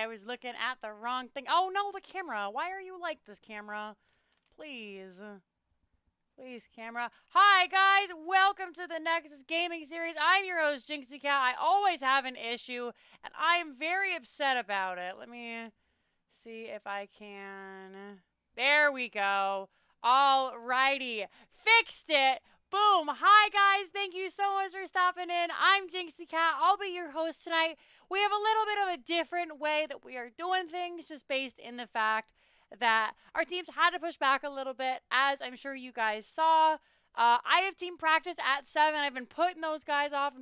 I was looking at the wrong thing. Oh no, the camera. Why are you like this, camera? Please. Please, camera. Hi, guys. Welcome to the Nexus Gaming Series. I'm your host, Jinxeekatt. I always have an issue, and I am very upset about it. Let me see if I can. There we go. Alrighty. Fixed it. Boom. Hi, guys. Thank you so much for stopping in. I'm Jinxeekatt. I'll be your host tonight. We have a little bit of a different way that we are doing things, just based in the fact that our teams had to push back a little bit, as I'm sure you guys saw. I have team practice at 7. I've been putting those guys off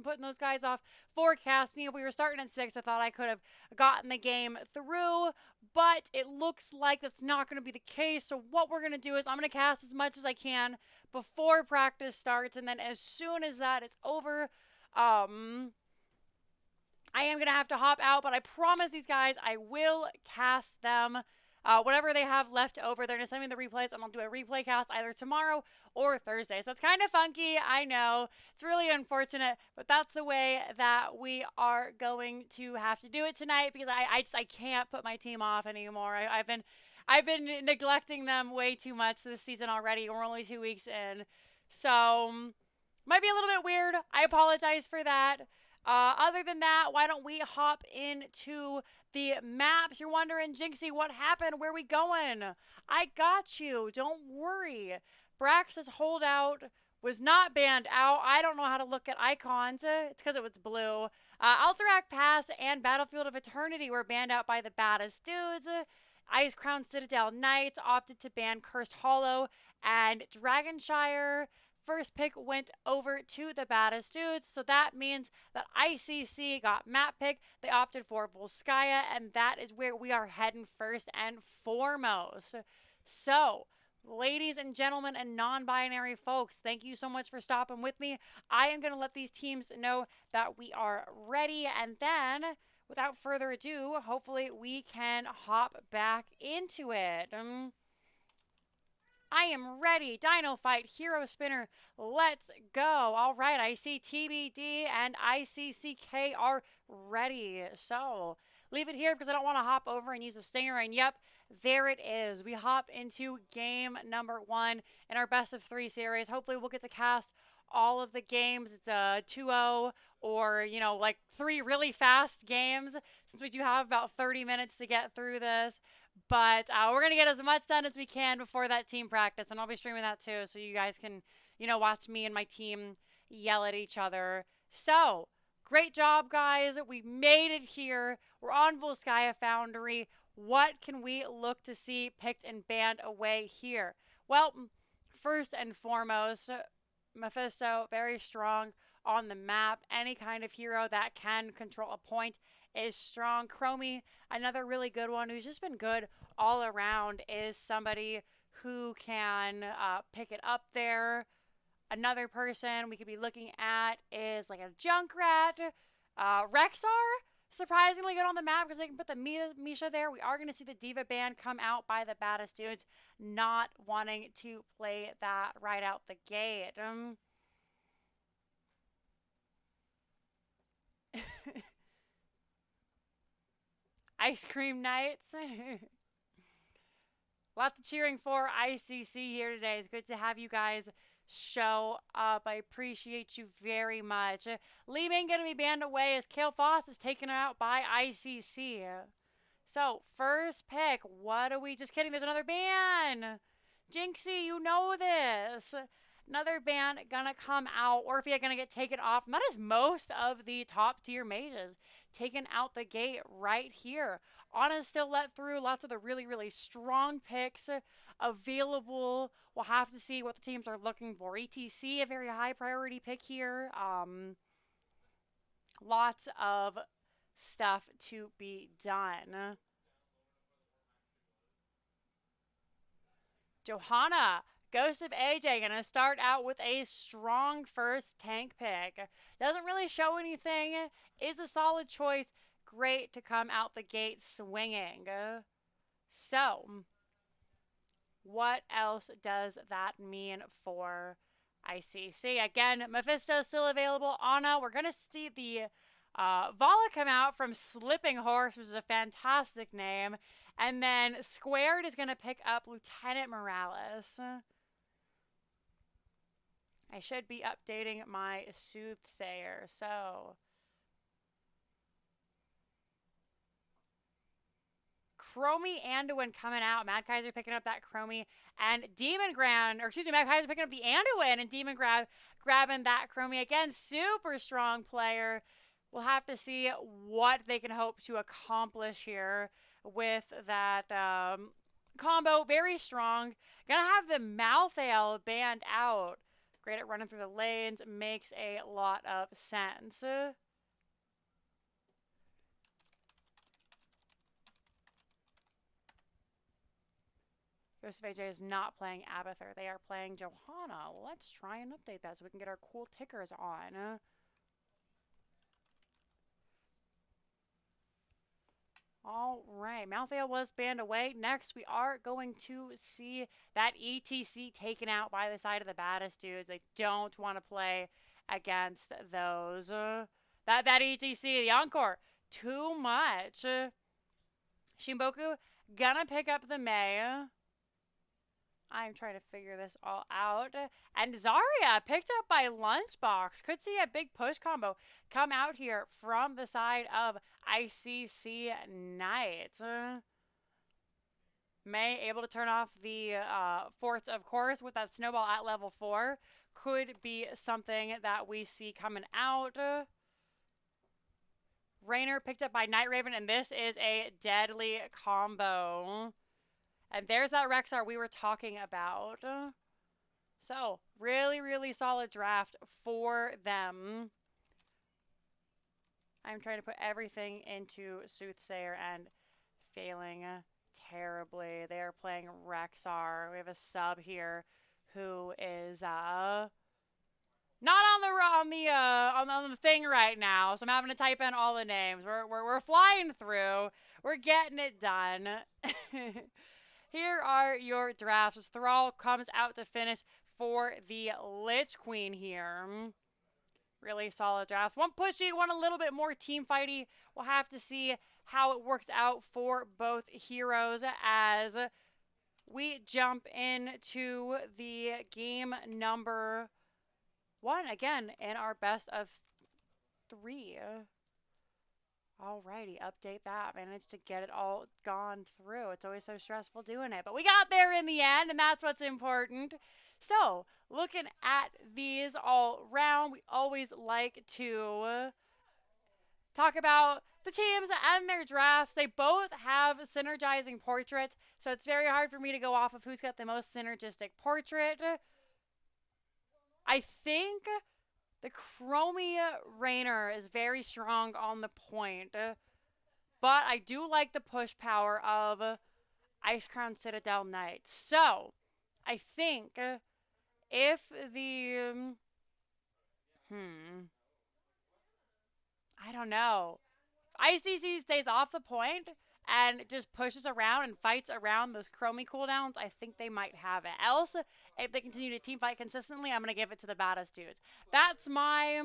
forecasting. If we were starting at 6, I thought I could have gotten the game through, but it looks like that's not going to be the case. So what we're going to do is I'm going to cast as much as I can before practice starts, and then as soon as that is over, I am going to have to hop out, but I promise these guys I will cast them. Whatever they have left over, they're going to send me the replays, and I'll do a replay cast either tomorrow or Thursday. So it's kind of funky, I know. It's really unfortunate, but that's the way that we are going to have to do it tonight, because I can't put my team off anymore. I've been neglecting them way too much this season already. We're only 2 weeks in, so might be a little bit weird. I apologize for that. Other than that, why don't we hop into the maps? You're wondering, Jinxie, what happened? Where are we going? I got you. Don't worry. Brax's holdout was not banned out. I don't know how to look at icons. It's because it was blue. Alterac Pass and Battlefield of Eternity were banned out by the Baddest dudes. Icecrown Citadel Knights opted to ban Cursed Hollow, and Dragonshire first pick went over to the Baddest dudes, so that means that ICC got map pick. They opted for Volskaya, and that is where we are heading first and foremost. So, ladies and gentlemen and non-binary folks, thank you so much for stopping with me. I am going to let these teams know that we are ready, and then, without further ado, hopefully we can hop back into it. I am ready. Dino Fight, Hero Spinner, let's go. All right, I see TBD and ICCK are ready. So, leave it here because I don't want to hop over and use a stinger. And yep, there it is. We hop into game number 1 in our best of 3 series. Hopefully we'll get to cast all of the games. It's a 2-0 or, you know, like 3 really fast games, since we do have about 30 minutes to get through this. But we're going to get as much done as we can before that team practice. And I'll be streaming that too, so you guys can, you know, watch me and my team yell at each other. So, great job, guys. We made it here. We're on Volskaya Foundry. What can we look to see picked and banned away here? Well, first and foremost, Mephisto, very strong on the map. Any kind of hero that can control a point is strong. Chromie, another really good one who's just been good all around, is somebody who can pick it up there. Another person we could be looking at is like a Junkrat. Rexar, surprisingly good on the map because they can put the Misha there. We are going to see the Diva ban come out by the Baddest dudes, not wanting to play that right out the gate. Ice Cream Nights. Lots of cheering for ICC here today. It's good to have you guys show up. I appreciate you very much. Lee Ming going to be banned away as Kale Foss is taken out by ICC. So, first pick. What are we? Just kidding. There's another ban. Jinxie, you know this. Another ban gonna come out, or if you're gonna get taken off. And that is most of the top tier mages taken out the gate right here. Anna still let through. Lots of the really, really strong picks available. We'll have to see what the teams are looking for. ETC, a very high priority pick here. Lots of stuff to be done. Johanna, Ghost of AJ, going to start out with a strong first tank pick. Doesn't really show anything. Is a solid choice. Great to come out the gate swinging. So, what else does that mean for ICC? Again, Mephisto's still available. Anna, we're going to see the Vala come out from Slipping Horse, which is a fantastic name. And then Squared is going to pick up Lieutenant Morales. I should be updating my Soothsayer, so... Chromie Anduin coming out. Mad Kaiser picking up that Chromie. And Demon Ground, or excuse me, Mad Kaiser picking up the Anduin and Demon grabbing that Chromie. Again, super strong player. We'll have to see what they can hope to accomplish here with that combo. Very strong. Gonna have the Malthael banned out. Great at running through the lanes. Makes a lot of sense. Ghost of AJ is not playing Abathur. They are playing Johanna. Let's try and update that so we can get our cool tickers on. All right, Malthael was banned away. Next, we are going to see that ETC taken out by the side of the Baddest dudes. They don't want to play against those. That ETC, the Encore, too much. Shinboku gonna pick up the Mei. I'm trying to figure this all out. And Zarya picked up by Lunchbox. Could see a big push combo come out here from the side of ICC Knights. Mei able to turn off the forts, of course, with that snowball at level 4. Could be something that we see coming out. Raynor picked up by Night Raven, and this is a deadly combo. And there's that Rexar we were talking about. So, really, really solid draft for them. I'm trying to put everything into Soothsayer and failing terribly. They are playing Rexar. We have a sub here who is not on the thing right now. So I'm having to type in all the names. We're flying through. We're getting it done. Here are your drafts. As Thrall comes out to finish for the Lich Queen here. Really solid draft. One pushy, one a little bit more team fighty. We'll have to see how it works out for both heroes as we jump into the game number 1 again in our best of 3. Alrighty, update that. Managed to get it all gone through. It's always so stressful doing it. But we got there in the end, and that's what's important. So, looking at these all round, we always like to talk about the teams and their drafts. They both have synergizing portraits, so it's very hard for me to go off of who's got the most synergistic portrait. I think the Chromie Raynor is very strong on the point, but I do like the push power of Icecrown Citadel Knight. So, I think if the... I don't know. ICC stays off the point and just pushes around and fights around those Chromie cooldowns, I think they might have it. Else, if they continue to team fight consistently, I'm going to give it to the Baddest dudes. That's my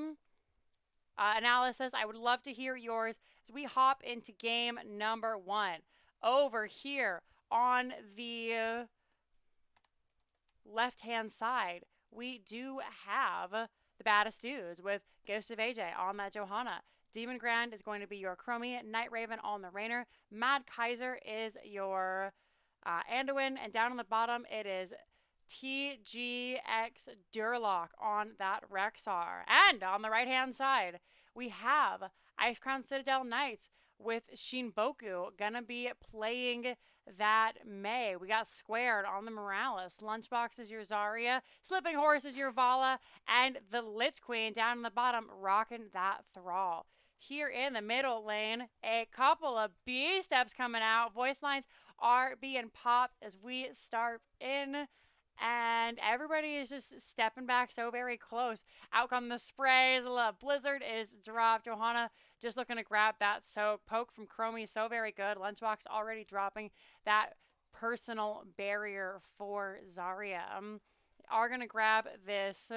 analysis. I would love to hear yours as we hop into game number 1. Over here on the left-hand side, we do have the Baddest dudes with Ghost of AJ on that Johanna. Demon Grand is going to be your Chromie. Night Raven on the Raynor. Mad Kaiser is your Anduin. And down on the bottom, it is TGX Durlock on that Rexar. And on the right-hand side, we have Icecrown Citadel Knights with Shinboku gonna be playing that Mei. We got Squared on the Morales. Lunchbox is your Zarya. Slipping Horse is your Vala. And the Lich Queen down on the bottom rocking that Thrall. Here in the middle lane, a couple of B steps coming out. Voice lines are being popped as we start in. And everybody is just stepping back so very close. Out come the sprays. Blizzard is dropped. Johanna just looking to grab that soak. Poke from Chromie, so very good. Lunchbox already dropping that personal barrier for Zarya. Are going to grab this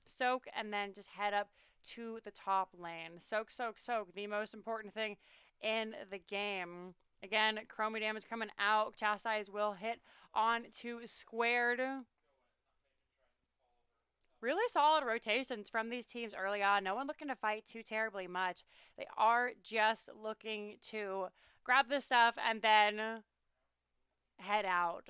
soak and then just head up to the top lane. Soak, soak, soak. The most important thing in the game. Again, Chromie damage coming out. Chastise will hit on to squared. Really solid rotations from these teams early on. No one looking to fight too terribly much. They are just looking to grab this stuff and then head out.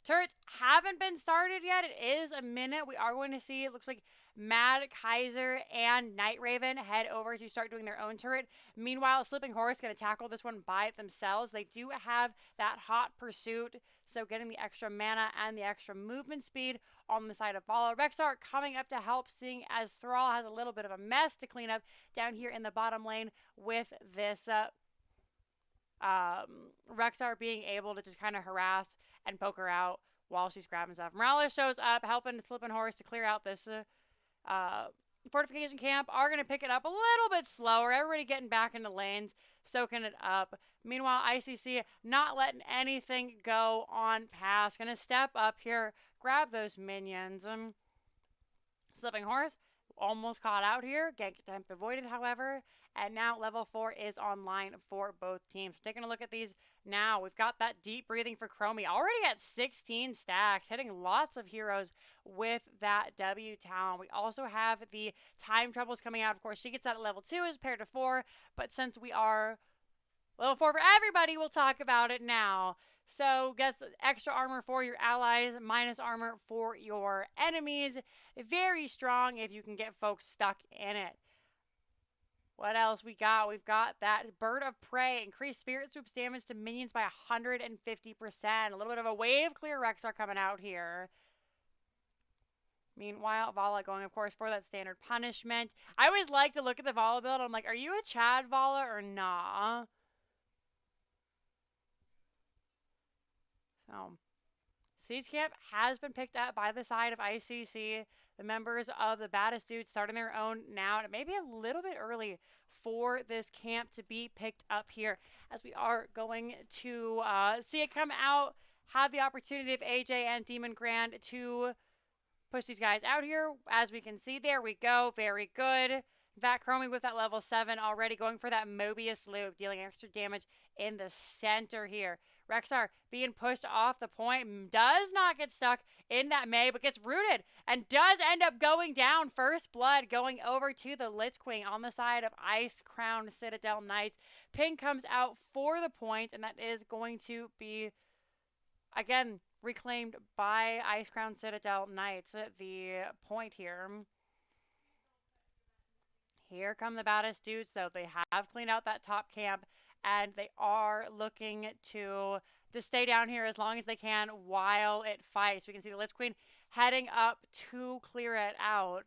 Turrets haven't been started yet. It is a minute. We are going to see, it looks like Mad Kaiser and Night Raven head over to start doing their own turret. Meanwhile, Slipping Horse going to tackle this one by themselves. They do have that hot pursuit, so getting the extra mana and the extra movement speed on the side of Vala. Rexar coming up to help, seeing as Thrall has a little bit of a mess to clean up down here in the bottom lane with this Rexar being able to just kind of harass and poke her out while she's grabbing stuff. Morales shows up, helping Slipping Horse to clear out this fortification camp. Are going to pick it up a little bit slower. Everybody getting back into lanes, soaking it up. Meanwhile, ICC not letting anything go on pass. Going to step up here, grab those minions. Slipping Horse almost caught out here. Gank attempt avoided, however. And now level 4 is online for both teams. Taking a look at these now. We've got that deep breathing for Chromie. Already at 16 stacks. Hitting lots of heroes with that W Talon. We also have the time troubles coming out. Of course, she gets that at level 2 as paired to 4. But since we are level 4 for everybody, we'll talk about it now. So gets extra armor for your allies, minus armor for your enemies. Very strong if you can get folks stuck in it. What else we got? We've got that Bird of Prey. Increased Spirit Swoops damage to minions by 150%. A little bit of a wave clear Rexar coming out here. Meanwhile, Vala going, of course, for that standard punishment. I always like to look at the Vala build. I'm like, are you a Chad Vala or nah? So, Siege Camp has been picked up by the side of ICC. The members of the Baddest Dudes starting their own now. And it may be a little bit early for this camp to be picked up here, as we are going to see it come out, have the opportunity of AJ and Demon Grand to push these guys out here. As we can see, there we go. Very good. In fact, Chromie with that level 7 already going for that Mobius loop, dealing extra damage in the center here. Rexar being pushed off the point, does not get stuck in that Mei, but gets rooted and does end up going down. First blood going over to the Lich Queen on the side of Icecrown Citadel Knights. Ping comes out for the point, and that is going to be, again, reclaimed by Icecrown Citadel Knights. The point here. Here come the Baddest Dudes, though. They have cleaned out that top camp, and they are looking to stay down here as long as they can while it fights. We can see the Lich Queen heading up to clear it out.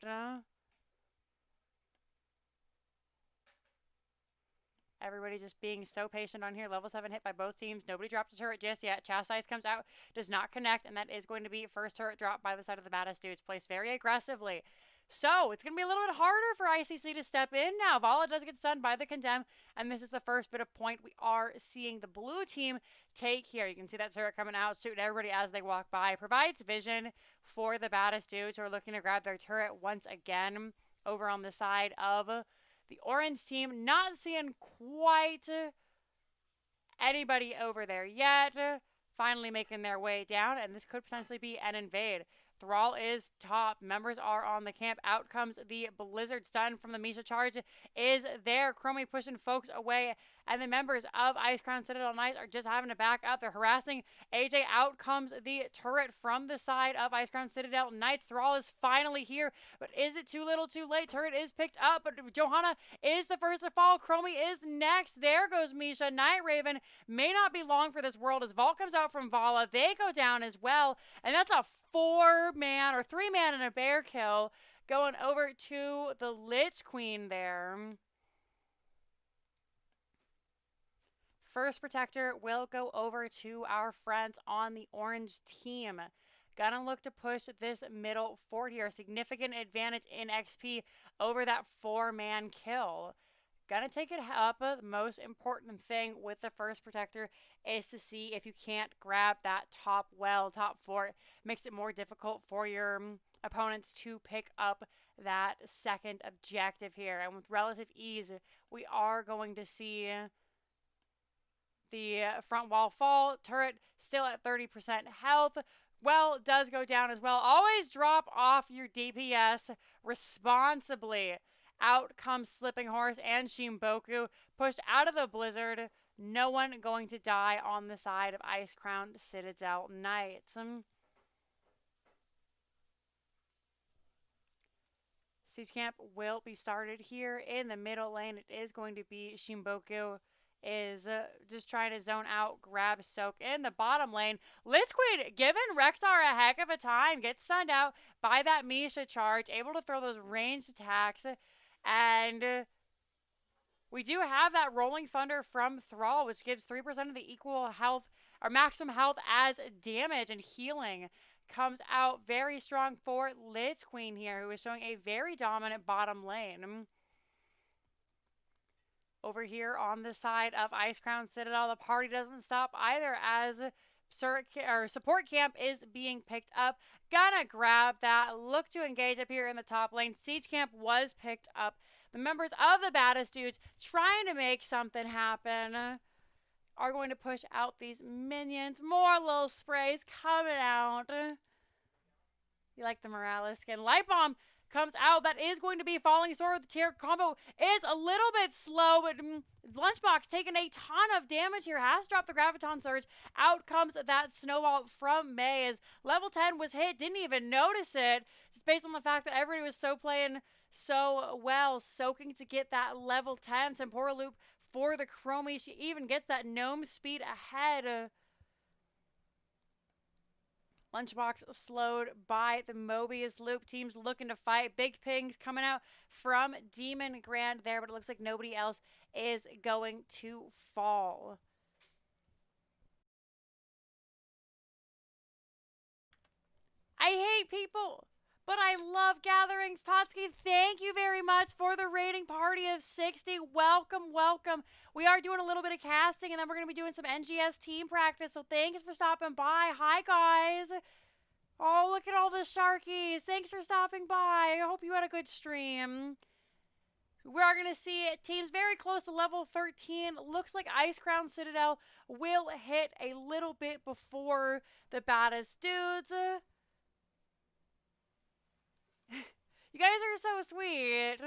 Everybody just being so patient on here. Level 7 hit by both teams. Nobody dropped a turret just yet. Chastise comes out, does not connect, and that is going to be first turret drop by the side of the Baddest Dudes. Placed very aggressively. So, it's going to be a little bit harder for ICC to step in now. Vala does get stunned by the Condemn, and this is the first bit of point we are seeing the blue team take here. You can see that turret coming out, shooting everybody as they walk by. Provides vision for the Baddest Dudes who are looking to grab their turret once again over on the side of the orange team. Not seeing quite anybody over there yet. Finally making their way down, and this could potentially be an invade. Thrall is top. Members are on the camp. Out comes the Blizzard stun from the Misha charge is there. Chromie pushing folks away. And the members of Icecrown Citadel Knights are just having to back up. They're harassing AJ. Out comes the turret from the side of Icecrown Citadel Knights. Thrall is finally here. But is it too little too late? Turret is picked up. But Johanna is the first to fall. Chromie is next. There goes Misha. Night Raven may not be long for this world as Vault comes out from Vala. They go down as well. And that's a 4-man or 3-man and a bear kill going over to the Lich Queen there. First protector will go over to our friends on the orange team. Gonna look to push this middle fort here. Significant advantage in XP over that 4-man kill. Gonna take it up. The most important thing with the first protector is to see if you can't grab that top fort. Makes it more difficult for your opponents to pick up that second objective here. And with relative ease, we are going to see the front wall fall. Turret still at 30% health. Well, does go down as well. Always drop off your DPS responsibly. Out comes Slipping Horse and Shimboku, pushed out of the blizzard. No one going to die on the side of Icecrown Citadel Knights. Siege Camp will be started here in the middle lane. It is going to be Shimboku is just trying to zone out, grab Soak in the bottom lane. Litzqueen giving Rexar a heck of a time. Gets stunned out by that Misha charge. Able to throw those ranged attacks. And we do have that Rolling Thunder from Thrall, which gives 3% of the equal health, or maximum health as damage and healing. Comes out very strong for Litzqueen here, who is showing a very dominant bottom lane. Over here on the side of Icecrown Citadel, the party doesn't stop either as support camp is being picked up. Gonna grab that. Look to engage up here in the top lane. Siege camp was picked up. The members of the Baddest dudes trying to make something happen are going to push out these minions. More little sprays coming out. You like the Morales skin. Light Bomb comes out. That is going to be Falling Sword. The tier combo is a little bit slow, but Lunchbox taking a ton of damage here. Has to drop the Graviton Surge. Out comes that Snowball from May as level 10 was hit. Didn't even notice it. Just based on the fact that everybody was playing so well. Soaking to get that level 10. Tempora Loop for the Chromie. She even gets that Gnome speed ahead. Lunchbox slowed by the Mobius Loop. Teams looking to fight. Big pings coming out from Demon Grand there, but it looks like nobody else is going to fall. I hate people, but I love gatherings. Totski, thank you very much for the rating party of 60. Welcome, welcome. We are doing a little bit of casting, and then we're going to be doing some NGS team practice, so thanks for stopping by. Hi, guys. Oh, look at all the Sharkies. Thanks for stopping by. I hope you had a good stream. We are going to see teams very close to level 13. Looks like Icecrown Citadel will hit a little bit before the Baddest dudes. You guys are so sweet.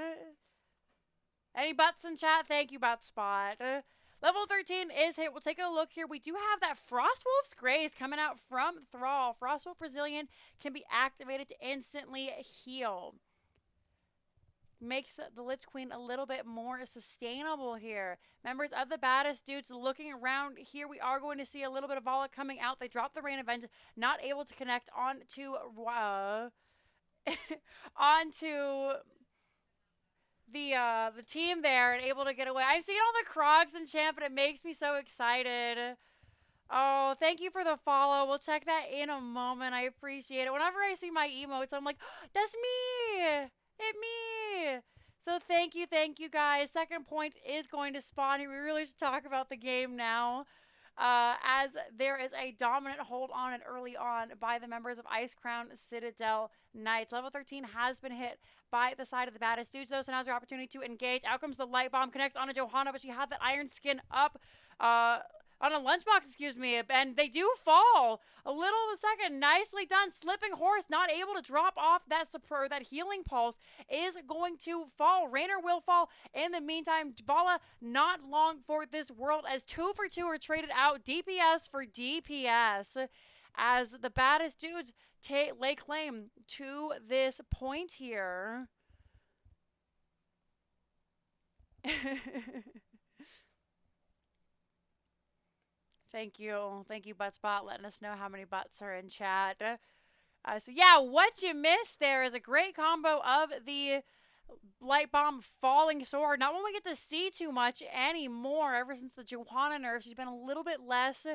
Any butts in chat? Thank you, Butspot. Level 13 is hit. We'll take a look here. We do have that Frostwolf's Grace coming out from Thrall. Frostwolf Resilient can be activated to instantly heal. Makes the Litzqueen a little bit more sustainable here. Members of the Baddest dudes looking around here. We are going to see a little bit of Vala coming out. They dropped the Rain Avenge. Not able to connect onto onto the team there and able to get away. I'm seeing all the Krogs in champ, and it makes me so excited. Oh, thank you for the follow. We'll check that in a moment. I appreciate it. Whenever I see my emotes, I'm like, oh, that's me. It's me. So thank you guys. Second point is going to spawn here. We really should talk about the game now. As there is a dominant hold on and early on by the members of Icecrown Citadel Knights. Level 13 has been hit by the side of the Baddest dudes, though, so now's your opportunity to engage. Out comes the Light Bomb, connects onto Johanna, but she had that Iron Skin up on a Lunchbox, excuse me, and they do fall. A little of a second, nicely done. Slipping Horse not able to drop off that healing pulse is going to fall. Rainer will fall. In the meantime, Vala not long for this world as 2 for 2 are traded out. DPS for DPS as the Baddest dudes lay claim to this point here. Thank you, Buttspot, letting us know how many butts are in chat. So yeah, what you missed there is a great combo of the Light Bomb Falling Sword. Not one we get to see too much anymore. Ever since the Johanna nerf, she's been a little bit less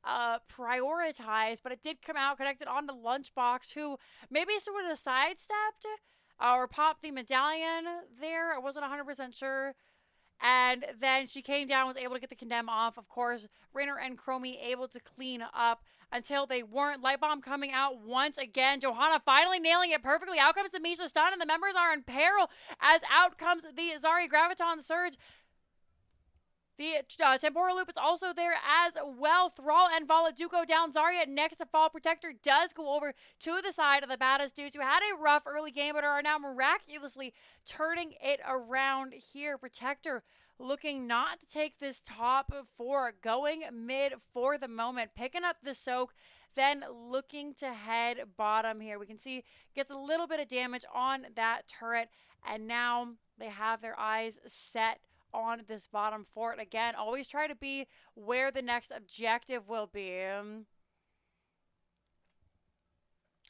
prioritized, but it did come out connected onto Lunchbox, who maybe sort of sidestepped or popped the medallion there. I wasn't 100% sure. And then she came down, was able to get the condemn off. Of course, Rainer and Chromie able to clean up until they weren't. Light Bomb coming out once again. Johanna finally nailing it perfectly. Out comes the Misha stun, and the members are in peril as out comes the Zari Graviton Surge. The Temporal Loop is also there as well. Thrall and Vala do go down. Zarya next to fall. Protector does go over to the side of the Baddest dudes who had a rough early game but are now miraculously turning it around here. Protector looking not to take this top 4, going mid for the moment, picking up the soak, then looking to head bottom here. We can see gets a little bit of damage on that turret, and now they have their eyes set on this bottom fort again. Always try to be where the next objective will be.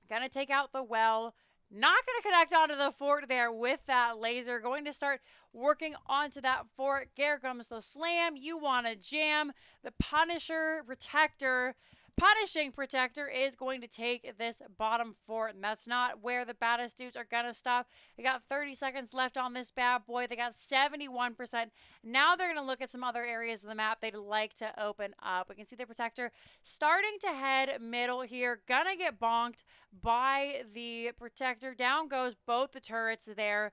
Gonna take out the well. Not gonna connect onto the fort there with that laser. Going to start working onto that fort. Here comes the slam. You want to jam. The Punisher Protector. Punishing Protector is going to take this bottom fort, and that's not where the Baddest dudes are going to stop. They got 30 seconds left on this bad boy. They got 71%. Now they're going to look at some other areas of the map they'd like to open up. We can see the Protector starting to head middle here. Gonna get bonked by the Protector. Down goes both the turrets there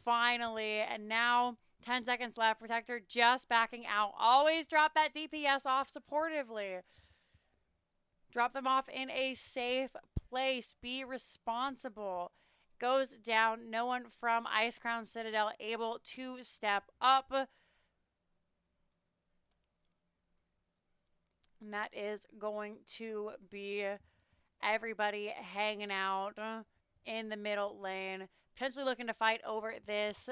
finally, and now 10 seconds left. Protector just backing out. Always drop that DPS off supportively. Drop them off in a safe place. Be responsible. Goes down. No one from Icecrown Citadel able to step up. And that is going to be everybody hanging out in the middle lane. Potentially looking to fight over this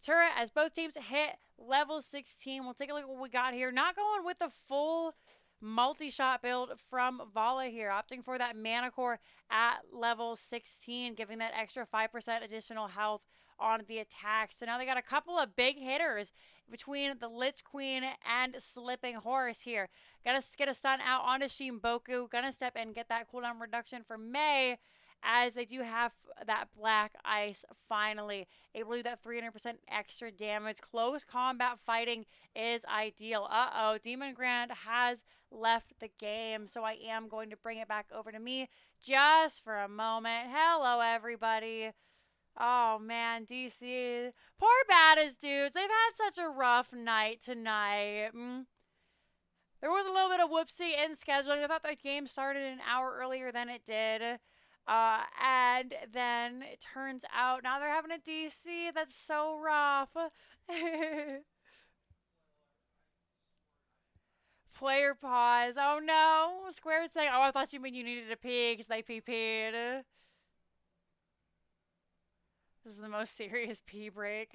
turret as both teams hit level 16. We'll take a look at what we got here. Not going with the full multi-shot build from Vala here, opting for that mana core at level 16, giving that extra 5% additional health on the attack. So now they got a couple of big hitters between the Lich Queen and Slipping Horse here. Gotta get a stun out onto Shimboku. Gonna step in and get that cooldown reduction for Mei, as they do have that black ice finally. Able to do that 300% extra damage. Close combat fighting is ideal. Uh-oh, Demon Grand has left the game, so I am going to bring it back over to me just for a moment. Hello, everybody. Oh, man, DC. Poor Baddest dudes. They've had such a rough night tonight. There was a little bit of whoopsie in scheduling. I thought the game started an hour earlier than it did. And then it turns out now they're having a DC. That's so rough. Player pause. Oh no. Square is saying, oh, I thought you meant you needed a pee because they PP'd. This is the most serious pee break.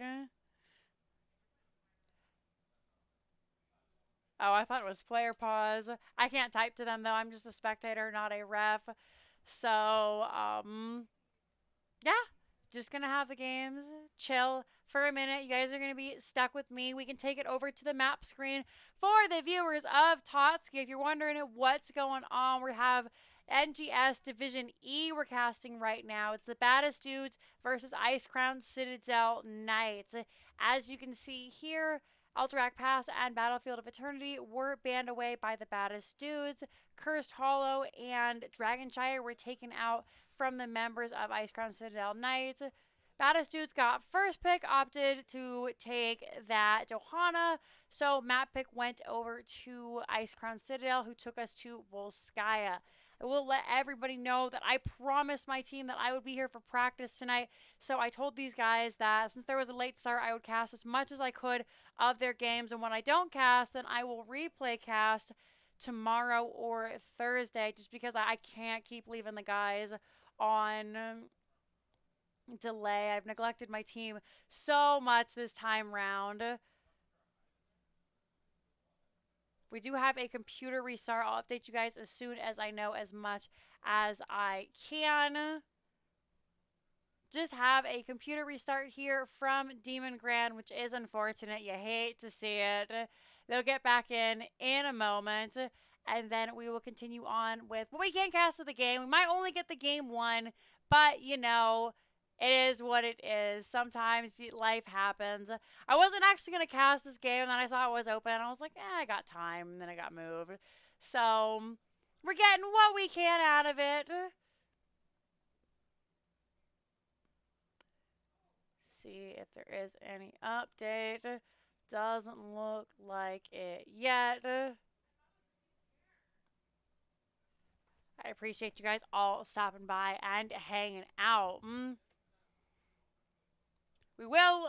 Oh, I thought it was player pause. I can't type to them though. I'm just a spectator, not a ref. So, yeah, just gonna have the games chill for a minute. You guys are gonna be stuck with me. We can take it over to the map screen for the viewers of Totski. If you're wondering what's going on, we have NGS Division E we're casting right now. It's the Baddest dudes versus Icecrown Citadel Knights. As you can see here, Alterac Pass and Battlefield of Eternity were banned away by the Baddest dudes. Cursed Hollow and Dragonshire were taken out from the members of Icecrown Citadel Knights. Baddest dudes got first pick, opted to take that Johanna, so map pick went over to Icecrown Citadel, who took us to Volskaya. I will let everybody know that I promised my team that I would be here for practice tonight. So I told these guys that since there was a late start, I would cast as much as I could of their games. And when I don't cast, then I will replay cast tomorrow or Thursday, just because I can't keep leaving the guys on delay. I've neglected my team so much this time round. We do have a computer restart. I'll update you guys as soon as I know as much as I can. Just have a computer restart here from Demon Grand, which is unfortunate. You hate to see it. They'll get back in a moment, and then we will continue on with what we can cast of the game. We might only get the game one, but, you know, It is what it is. Sometimes life happens. I wasn't actually going to cast this game, and then I saw it was open. I was like, I got time, and then I got moved. So, we're getting what we can out of it. See if there is any update. Doesn't look like it yet. I appreciate you guys all stopping by and hanging out. We will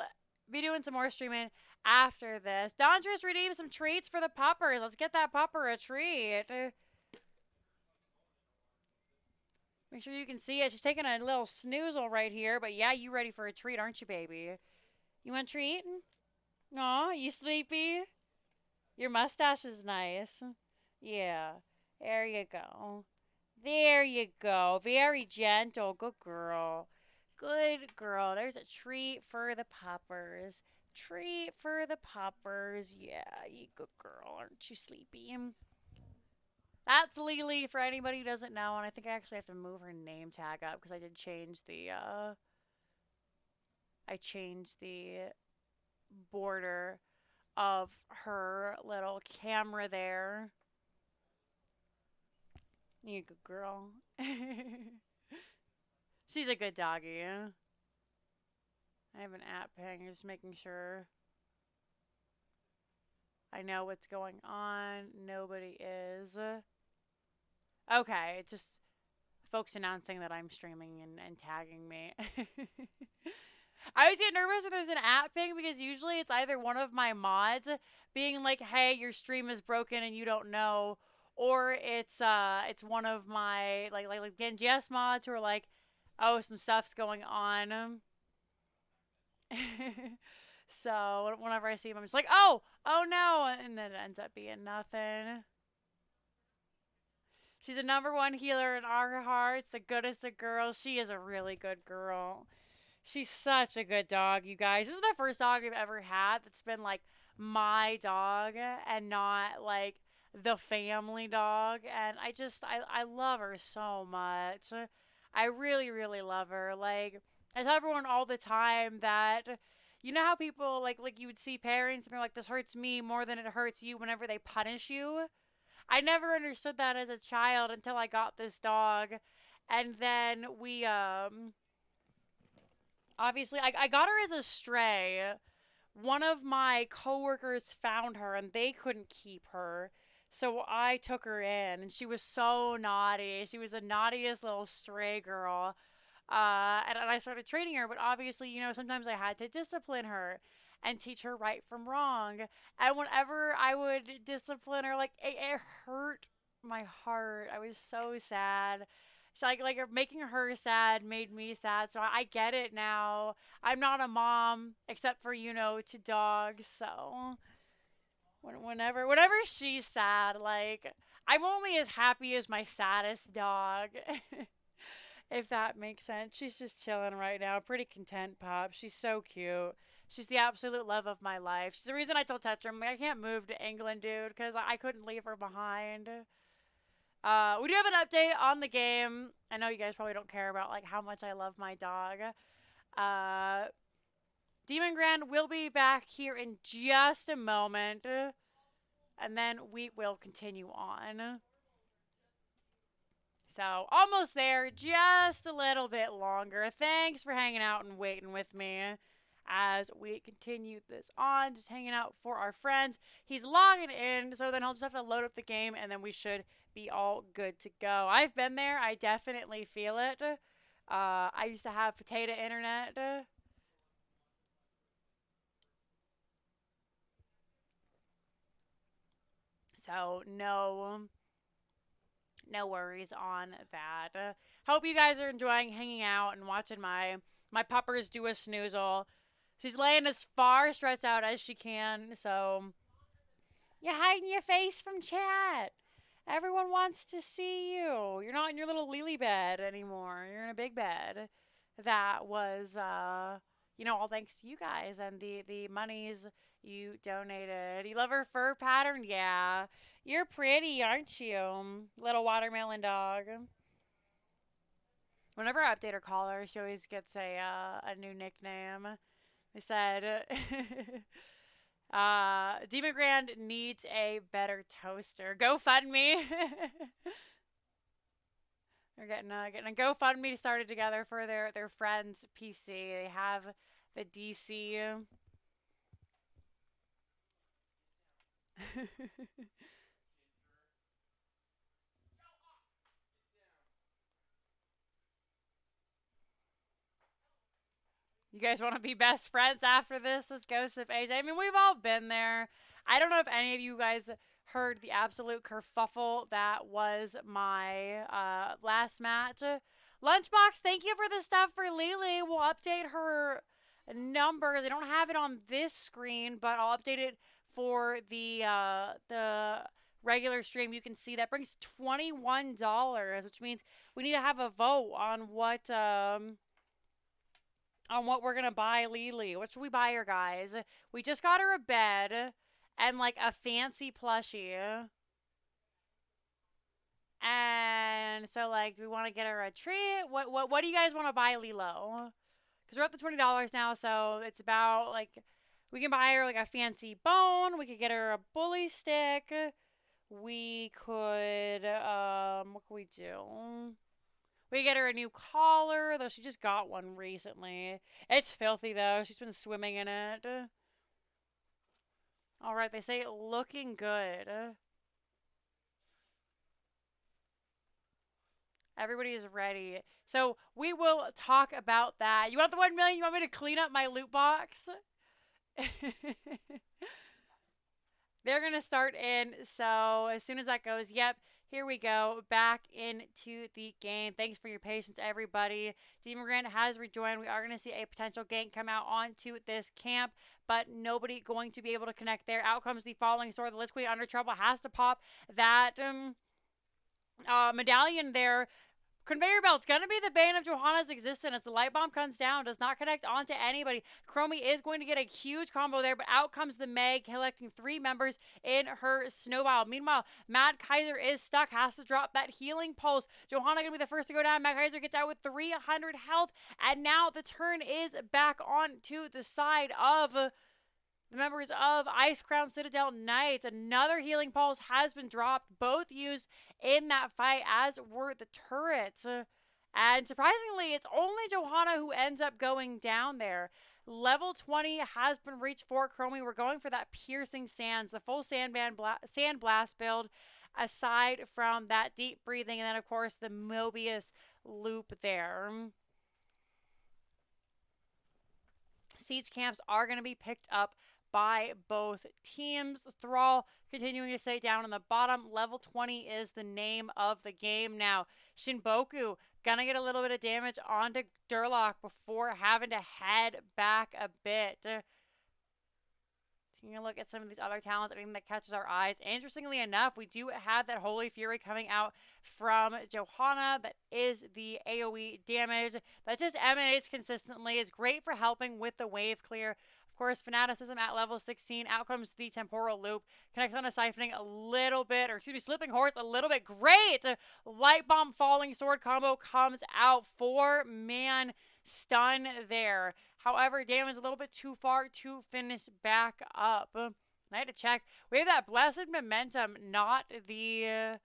be doing some more streaming after this. Dondra's redeemed some treats for the puppers. Let's get that pupper a treat. Make sure you can see it. She's taking a little snoozle right here. But yeah, you ready for a treat, aren't you, baby? You want a treat? Aw, you sleepy? Your mustache is nice. Yeah. There you go. There you go. Very gentle. Good girl. Good girl. There's a treat for the puppers. Treat for the puppers. Yeah, you good girl. Aren't you sleepy? That's Lily for anybody who doesn't know. And I think I actually have to move her name tag up because I did change the, I changed the border of her little camera there. You good girl. She's a good doggy. I have an app ping, just making sure I know what's going on. Nobody is. Okay, it's just folks announcing that I'm streaming and tagging me. I always get nervous when there's an app ping because usually it's either one of my mods being like, hey, your stream is broken and you don't know, or it's one of my like NGS mods who are like, oh, some stuff's going on. So whenever I see him, I'm just like, oh no, and then it ends up being nothing. She's a #1 healer in our hearts, the goodest of girls. She is a really good girl. She's such a good dog, you guys. This is the first dog I've ever had that's been like my dog and not like the family dog. And I love her so much. I really, really love her. Like, I tell everyone all the time that, you know how people, like you would see parents and they're like, this hurts me more than it hurts you whenever they punish you? I never understood that as a child until I got this dog. And then we, obviously, I got her as a stray. One of my coworkers found her and they couldn't keep her. So I took her in, and she was so naughty. She was the naughtiest little stray girl. And I started training her, but obviously, you know, sometimes I had to discipline her and teach her right from wrong. And whenever I would discipline her, like, it hurt my heart. I was so sad. So, like making her sad made me sad. So I get it now. I'm not a mom, except for, you know, to dogs. So whenever she's sad, like, I'm only as happy as my saddest dog. If that makes sense. She's just chilling right now. Pretty content pup. She's so cute. She's the absolute love of my life. She's the reason I told Tetcher, I'm like, I can't move to England, dude, because I couldn't leave her behind. We do have an update on the game. I know you guys probably don't care about like how much I love my dog. Demon Grand will be back here in just a moment. And then we will continue on. So, almost there. Just a little bit longer. Thanks for hanging out and waiting with me as we continue this on. Just hanging out for our friends. He's logging in, so then I'll just have to load up the game, and then we should be all good to go. I've been there. I definitely feel it. I used to have potato internet. So, no worries on that. Hope you guys are enjoying hanging out and watching my puppers do a snoozle. She's laying as far stretched out as she can, so you're hiding your face from chat. Everyone wants to see you. You're not in your little lily bed anymore. You're in a big bed. That was, you know, all thanks to you guys and the monies you donated. You love her fur pattern? Yeah. You're pretty, aren't you? Little watermelon dog. Whenever I update her caller, she always gets a new nickname. They said, Demon Grand needs a better toaster. GoFundMe. They're getting a GoFundMe started together for their friend's PC. They have the DC. You guys want to be best friends after this as Ghost of AJ? I mean, we've all been there. I don't know if any of you guys heard the absolute kerfuffle that was my last match. Lunchbox, thank you for the stuff for Lily. We'll update her numbers. I don't have it on this screen, but I'll update it for the regular stream. You can see that brings $21, which means we need to have a vote on what we're gonna buy Lily. What should we buy her, guys? We just got her a bed and like a fancy plushie. And so like, do we want to get her a treat? What do you guys want to buy Lilo? Because we're up to $20 now, so it's about like, we can buy her like a fancy bone. We could get her a bully stick. We could what could we do? We get her a new collar, though she just got one recently. It's filthy, though. She's been swimming in it. Alright, they say looking good. Everybody is ready. So, we will talk about that. You want the 1 million? You want me to clean up my loot box? They're going to start in, so as soon as that goes, yep, here we go, back into the game. Thanks for your patience, everybody. Demon Grand has rejoined. We are going to see a potential gank come out onto this camp, but nobody going to be able to connect there. Out comes the Falling Sword. The Lich Queen under trouble, has to pop that medallion there. Conveyor belt's gonna be the bane of Johanna's existence as the light bomb comes down, does not connect onto anybody. Chromie is going to get a huge combo there, but out comes the Meg, collecting 3 members in her snowball. Meanwhile, Mad Kaiser is stuck, has to drop that healing pulse. Johanna gonna be the first to go down. Mad Kaiser gets out with 300 health, and now the turn is back on to the side of the members of Icecrown Citadel Knights. Another healing pulse has been dropped, both used in that fight, as were the turrets. And surprisingly, it's only Johanna who ends up going down there. Level 20 has been reached for Chromie. We're going for that Piercing Sands, the full Sand Blast build, aside from that deep breathing, and then, of course, the Mobius loop there. Siege camps are going to be picked up by both teams. Thrall continuing to stay down on the bottom. Level 20 is the name of the game now. Shinboku gonna get a little bit of damage onto Durlock before having to head back a bit. Taking a look at some of these other talents, anything that catches our eyes. Interestingly enough, we do have that Holy Fury coming out from Johanna. That is the AoE damage that just emanates consistently. Is great for helping with the wave clear. Of course, Fanaticism at level 16. Out comes the Temporal Loop. Connects on a Siphoning a little bit, or excuse me, Slipping Horse a little bit. Great! Light Bomb Falling Sword combo comes out. 4-man stun there. However, damage a little bit too far to finish back up. I had to check. We have that Blessed Momentum, not the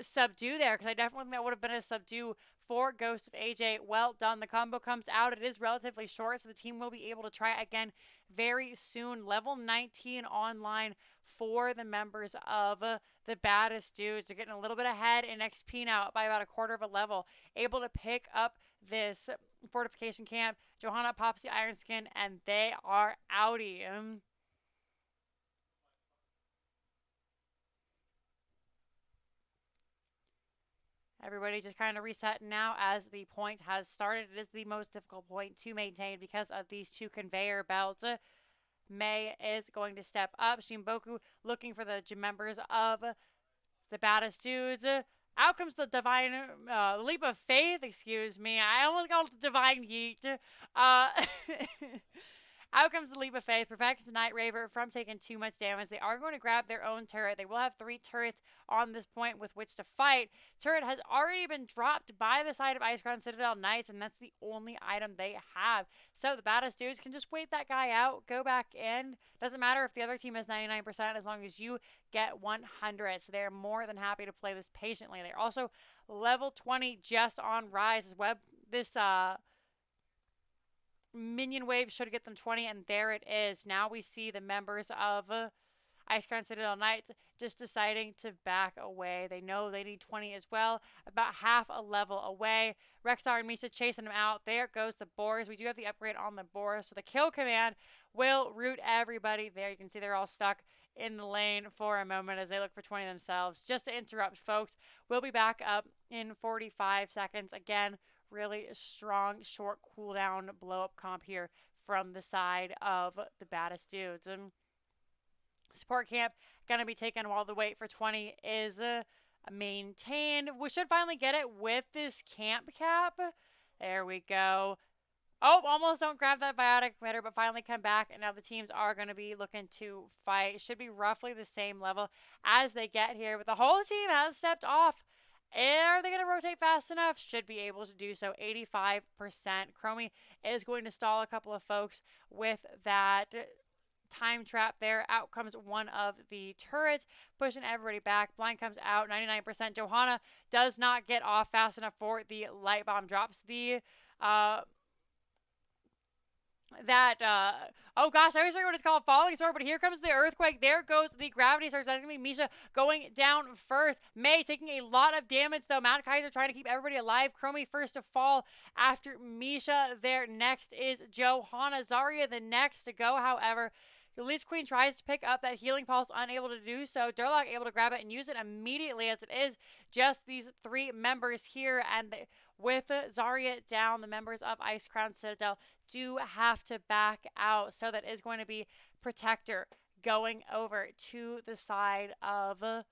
subdue there, because I definitely think that would have been a subdue for Ghost of AJ. Well done. The combo comes out. It is relatively short, so the team will be able to try again very soon. Level 19 online for the members of the Baddest dudes. They're getting a little bit ahead in XP now by about a quarter of a level. Able to pick up this fortification camp. Johanna pops the Iron Skin, and they are outie. Everybody just kind of resetting now as the point has started. It is the most difficult point to maintain because of these 2 conveyor belts. May is going to step up. Shinboku looking for the members of the Baddest dudes. Out comes the Divine Leap of Faith, excuse me. I almost called it the Divine Yeet. Out comes the Leap of Faith, prevents Night Raver from taking too much damage. They are going to grab their own turret. They will have 3 turrets on this point with which to fight. Turret has already been dropped by the side of Icecrown Citadel Knights, and that's the only item they have. So the Baddest dudes can just wait that guy out, go back in. Doesn't matter if the other team has 99% as long as you get 100. So they're more than happy to play this patiently. They're also level 20 just on Rise. This minion wave should get them 20, and there it is. Now we see the members of Icecrown Citadel Knights just deciding to back away. They know they need 20 as well, about half a level away. Rexar and Misha chasing them out. There goes the Boars. We do have the upgrade on the Boars, so the kill command will root everybody there. You can see they're all stuck in the lane for a moment as they look for 20 themselves. Just to interrupt, folks, we'll be back up in 45 seconds. Again, really strong, short cooldown blow-up comp here from the side of the Baddest dudes. And support camp going to be taken while the wait for 20 is maintained. We should finally get it with this camp cap. There we go. Oh, almost don't grab that biotic emitter, but finally come back. And now the teams are going to be looking to fight. It should be roughly the same level as they get here. But the whole team has stepped off. Are they going to rotate fast enough? Should be able to do so. 85%. Chromie is going to stall a couple of folks with that time trap there. Out comes one of the turrets, pushing everybody back. Blind comes out, 99%. Johanna does not get off fast enough for the light bomb. Drops the oh gosh, I always forget what it's called, falling sword, but here comes the earthquake. There goes the gravity surge. That's going to be Misha going down first. May taking a lot of damage, though. Mount Kaiser trying to keep everybody alive. Chromie first to fall after Misha. There next is Johanna. Zarya the next to go, however. The Lich Queen tries to pick up that healing pulse, unable to do so. Durlock able to grab it and use it immediately, as it is just these 3 members here. And with Zarya down, the members of Icecrown Citadel do have to back out. So that is going to be Protector going over to the side of the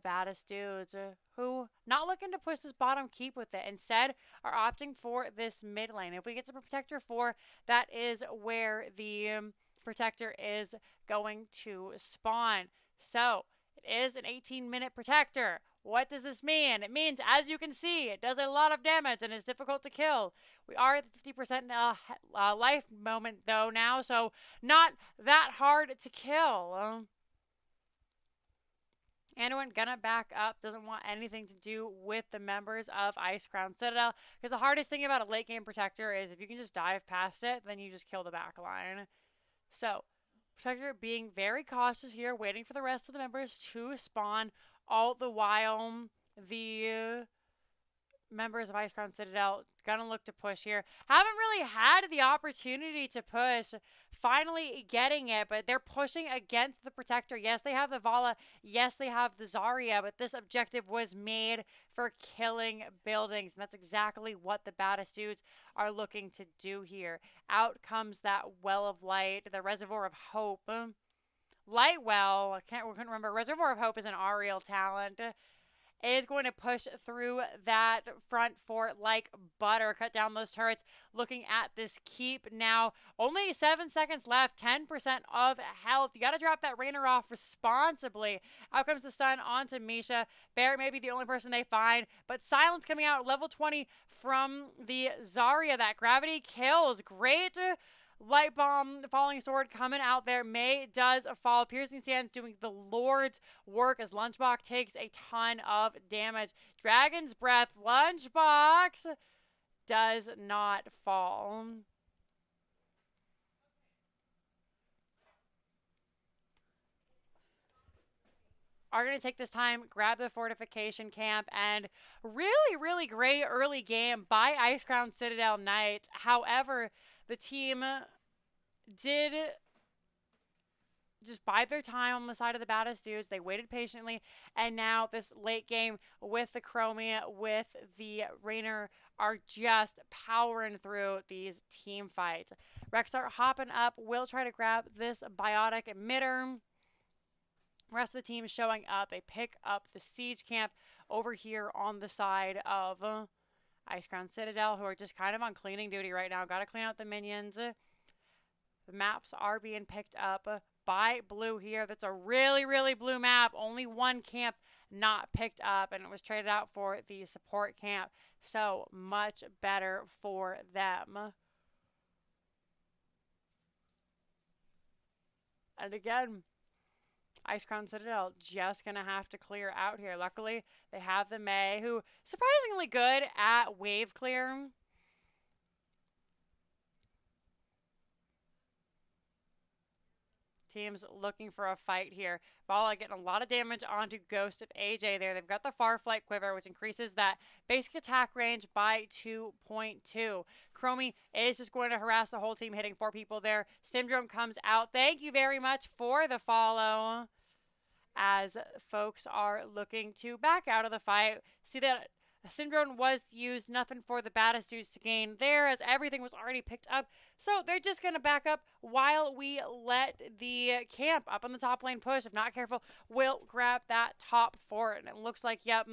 Baddest dudes, who not looking to push this bottom keep with it. Instead, are opting for this mid lane. If we get to Protector 4, that is where the Protector is going to spawn. So it is an 18-minute Protector. What does this mean? It means, as you can see, it does a lot of damage and is difficult to kill. We are at the 50% life moment, though, now, so not that hard to kill. Anyone gonna back up, doesn't want anything to do with the members of Icecrown Citadel, because the hardest thing about a late-game Protector is if you can just dive past it, then you just kill the back line. So, Protector being very cautious here, waiting for the rest of the members to spawn, all the while the members of Icecrown Citadel gonna look to push here. Haven't really had the opportunity to push, finally getting it, but they're pushing against the Protector. Yes, they have the Vala. Yes, they have the Zarya, but this objective was made for killing buildings, and that's exactly what the Baddest dudes are looking to do here. Out comes that Well of Light, the Reservoir of Hope. Lightwell, we couldn't remember. Reservoir of Hope is an Ariel talent. Is going to push through that front fort like butter. Cut down those turrets. Looking at this keep now. Only 7 seconds left. 10% of health. You got to drop that Rainer off responsibly. Out comes the stun onto Misha. Barrett may be the only person they find. But Silence coming out level 20 from the Zarya. That gravity kills. Great light bomb, falling sword coming out there. May does fall. Piercing Sands doing the Lord's work as Lunchbox takes a ton of damage. Dragon's Breath. Lunchbox does not fall. Are going to take this time, grab the fortification camp, and really, really great early game by Icecrown Citadel Knights. However, the team did just bide their time on the side of the Baddest dudes. They waited patiently, and now this late game with the Chromie, with the Rainer, are just powering through these team fights. Rexar hopping up, will try to grab this biotic emitter. Rest of the team showing up. They pick up the siege camp over here on the side of Icecrown Citadel, who are just kind of on cleaning duty right now. Got to clean out the minions. The maps are being picked up by blue here. That's a really, really blue map. Only one camp not picked up, and it was traded out for the support camp. So much better for them. And again, Icecrown Citadel just going to have to clear out here. Luckily, they have the Mei, who surprisingly good at wave clear. Teams looking for a fight here. Bala getting a lot of damage onto Ghost of AJ there. They've got the Farflight Quiver, which increases that basic attack range by 2.2. Chromie is just going to harass the whole team, hitting 4 people there. Stimdrome comes out. Thank you very much for the follow. As folks are looking to back out of the fight. See that Syndrome was used, nothing for the Baddest dudes to gain there as everything was already picked up. So they're just going to back up while we let the camp up on the top lane push. If not careful, we'll grab that top fort. And it looks like, yep,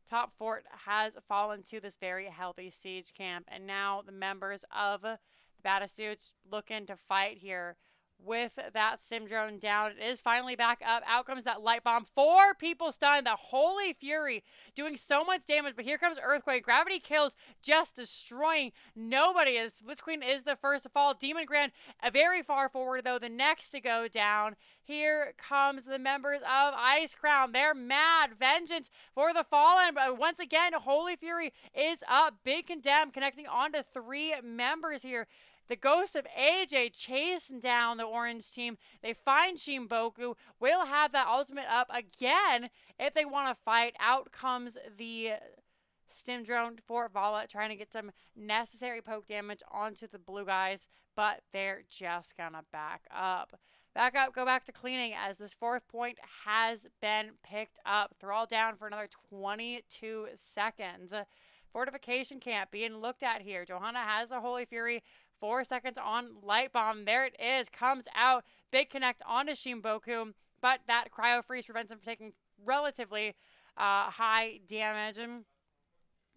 top fort has fallen to this very healthy siege camp. And now the members of the Baddest dudes looking to fight here. With that sim drone down, it is finally back up. Out comes that light bomb. 4 people stunned. The Holy Fury doing so much damage. But here comes Earthquake. Gravity kills, just destroying nobody. As Blitzqueen is the first to fall. Demon Grand very far forward, though, the next to go down. Here comes the members of Icecrown. They're mad. Vengeance for the Fallen. But once again, Holy Fury is up. Big Condemn connecting on to 3 members here. The Ghost of AJ chasing down the orange team. They find Shimboku. Will have that ultimate up again if they want to fight. Out comes the stim drone for Vala, trying to get some necessary poke damage onto the blue guys, but they're just gonna back up. Back up, go back to cleaning as this 4th point has been picked up. Thrall down for another 22 seconds. Fortification camp being looked at here. Johanna has the Holy Fury. 4 seconds on Light Bomb. There it is. Comes out. Big connect onto Shimboku. But that Cryo Freeze prevents him from taking relatively high damage.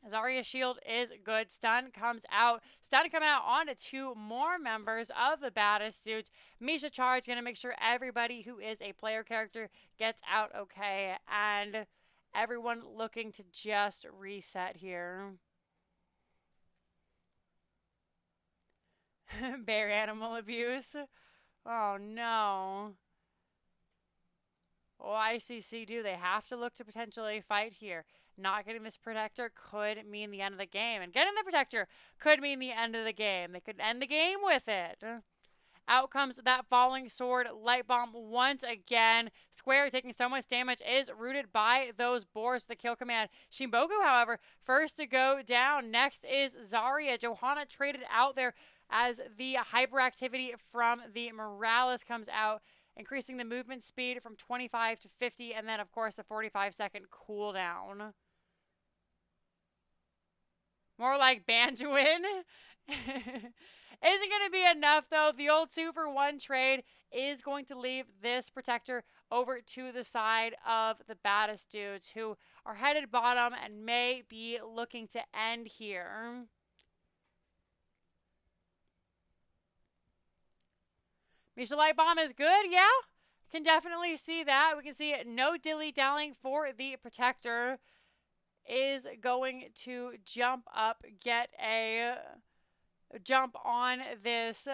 Zarya's shield is good. Stun comes out. Stun coming out onto 2 more members of the Baddest dudes. Misha Charge going to make sure everybody who is a player character gets out okay. And everyone looking to just reset here. Bear animal abuse. Oh, no. Oh, ICC do. They have to look to potentially fight here. Not getting this Protector could mean the end of the game. And getting the Protector could mean the end of the game. They could end the game with it. Out comes that Falling Sword Light Bomb once again. Square taking so much damage is rooted by those boars with the kill command. Shimboku, however, first to go down. Next is Zarya. Johanna traded out there as the hyperactivity from the Morales comes out, increasing the movement speed from 25 to 50, and then, of course, a 45-second cooldown. More like Banjoin. Isn't going to be enough, though. The old 2-for-1 trade is going to leave this Protector over to the side of the Baddest dudes, who are headed bottom and may be looking to end here. Misha Light Bomb is good, yeah. Can definitely see that. We can see no dilly-dallying for the Protector. Is going to jump up, get a jump on this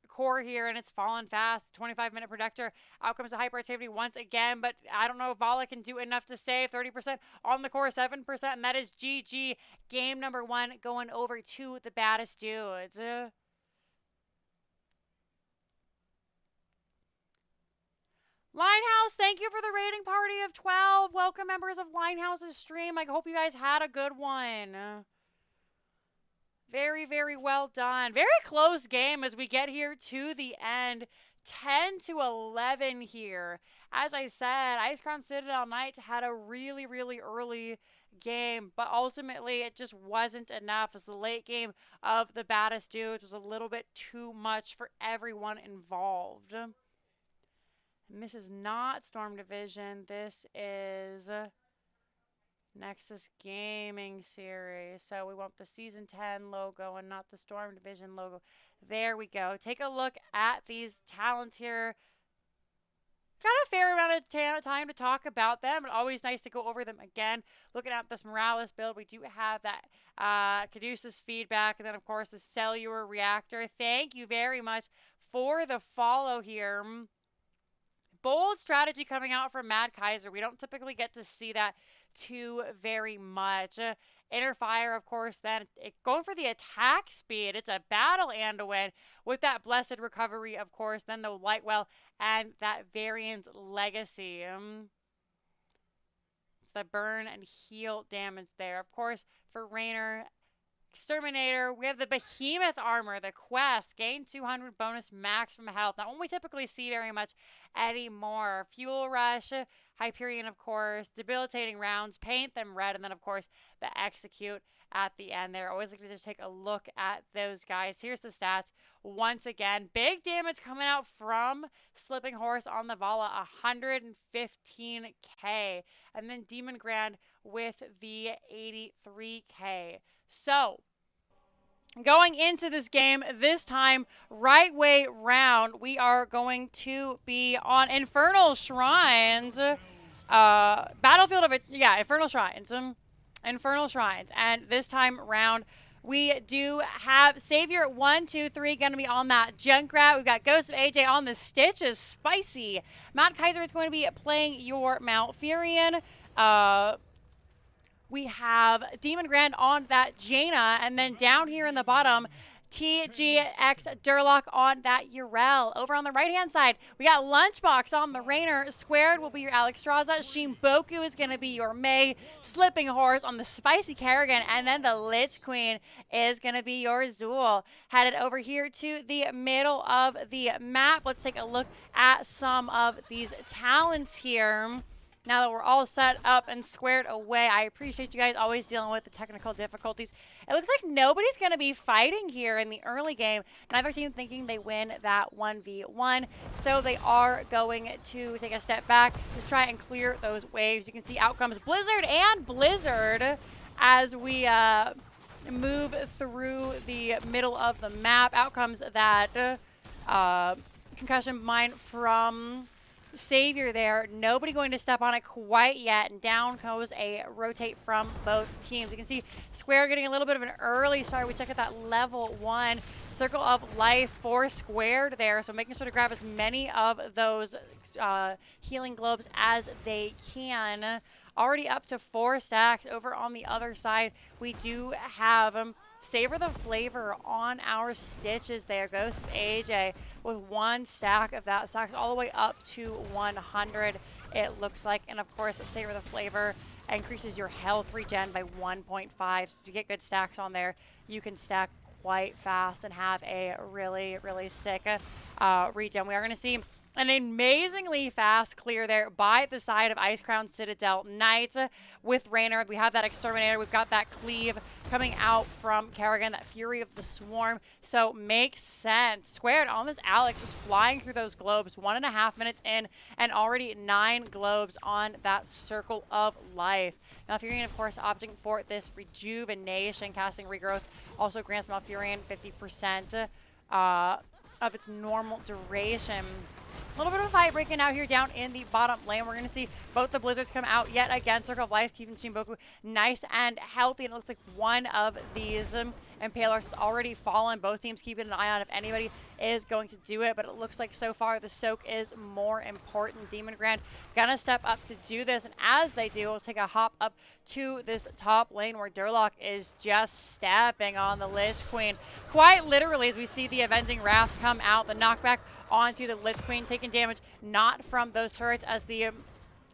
core here, and it's fallen fast. 25-minute Protector. Out comes the hyperactivity once again, but I don't know if Vala can do enough to save. 30% on the core, 7%, and that is GG. Game number 1 going over to the Baddest dudes. Linehouse, thank you for the rating party of 12. Welcome, members of Linehouse's stream. I hope you guys had a good one. Very, very well done. Very close game as we get here to the end. 10 to 11 here. As I said, Icecrown Citadel Knights had a really, really early game, but ultimately it just wasn't enough as the late game of the Baddest dudes was a little bit too much for everyone involved. And this is not Storm Division. This is Nexus Gaming Series. So we want the Season 10 logo and not the Storm Division logo. There we go. Take a look at these talents here. Got a fair amount of time to talk about them, but always nice to go over them again. Looking at this Morales build, we do have that Caduceus feedback, and then, of course, the cellular reactor. Thank you very much for the follow here. Bold strategy coming out from Mad Kaiser. We don't typically get to see that too very much. Inner fire, of course, then going for the attack speed. It's a battle and a win with that blessed recovery, of course. Then the Lightwell and that Variant's legacy. It's the burn and heal damage there. Of course, for Raynor, Exterminator, we have the Behemoth armor, the Quest, gain 200 bonus max from health. Not one we typically see very much anymore. Fuel Rush, Hyperion, of course, debilitating rounds, paint them red, and then, of course, the Execute at the end there. Always like to just take a look at those guys. Here's the stats. Once again, big damage coming out from Slipping Horse on the Vala, 115k. And then Demon Grand with the 83k. So, going into this game, this time, right way round, we are going to be on Infernal Shrines. Battlefield of it, yeah, Infernal Shrines. Infernal Shrines. And this time round, we do have Savior 1, 2, 3 going to be on that Junkrat. We've got Ghost of AJ on the Stitches. Spicy. Mad Kaiser is going to be playing your Malfurion. We have Demon Grand on that Jaina, and then down here in the bottom, TGX Durlock on that Urel. Over on the right-hand side, we got Lunchbox on the Raynor. Squared will be your Alexstrasza. Shimboku is going to be your Mei. Slipping Horse on the Spicy Kerrigan, and then the Lich Queen is going to be your Zool. Headed over here to the middle of the map. Let's take a look at some of these talents here. Now that we're all set up and squared away, I appreciate you guys always dealing with the technical difficulties. It looks like nobody's going to be fighting here in the early game. Neither team thinking they win that 1v1. So they are going to take a step back, just try and clear those waves. You can see outcomes Blizzard and Blizzard as we move through the middle of the map. Outcomes that concussion mine from Savior there. Nobody going to step on it quite yet, and down goes a rotate from both teams. You can see Square getting a little bit of an early start. We check out that level 1 Circle of Life for Squared there, so making sure to grab as many of those healing globes as they can. Already up to 4 stacks. Over on the other side, we do have Savor the Flavor on our Stitches there. Ghost of AJ with 1 stack of that. Stacks all the way up to 100, it looks like. And of course, Savor the Flavor increases your health regen by 1.5. So if you get good stacks on there, you can stack quite fast and have a really, really sick regen. We are going to see an amazingly fast clear there by the side of Icecrown Citadel Knights with Raynor. We have that Exterminator. We've got that Cleave coming out from Kerrigan, that Fury of the Swarm. So makes sense. Squared on this Alex, just flying through those globes. 1.5 minutes in and already 9 globes on that Circle of Life. Malfurion, of course, opting for this Rejuvenation. Casting Regrowth also grants Malfurion 50% of its normal duration. A little bit of a fight breaking out here down in the bottom lane. We're going to see both the Blizzards come out yet again. Circle of Life keeping Shimboku nice and healthy. And it looks like one of these Impalers has already fallen. Both teams keeping an eye on if anybody is going to do it. But it looks like so far the soak is more important. Demon Grand going to step up to do this. And as they do, we'll take a hop up to this top lane where Durlock is just stepping on the Lich Queen. Quite literally, as we see the Avenging Wrath come out. The knockback onto the Lich Queen, taking damage not from those turrets as the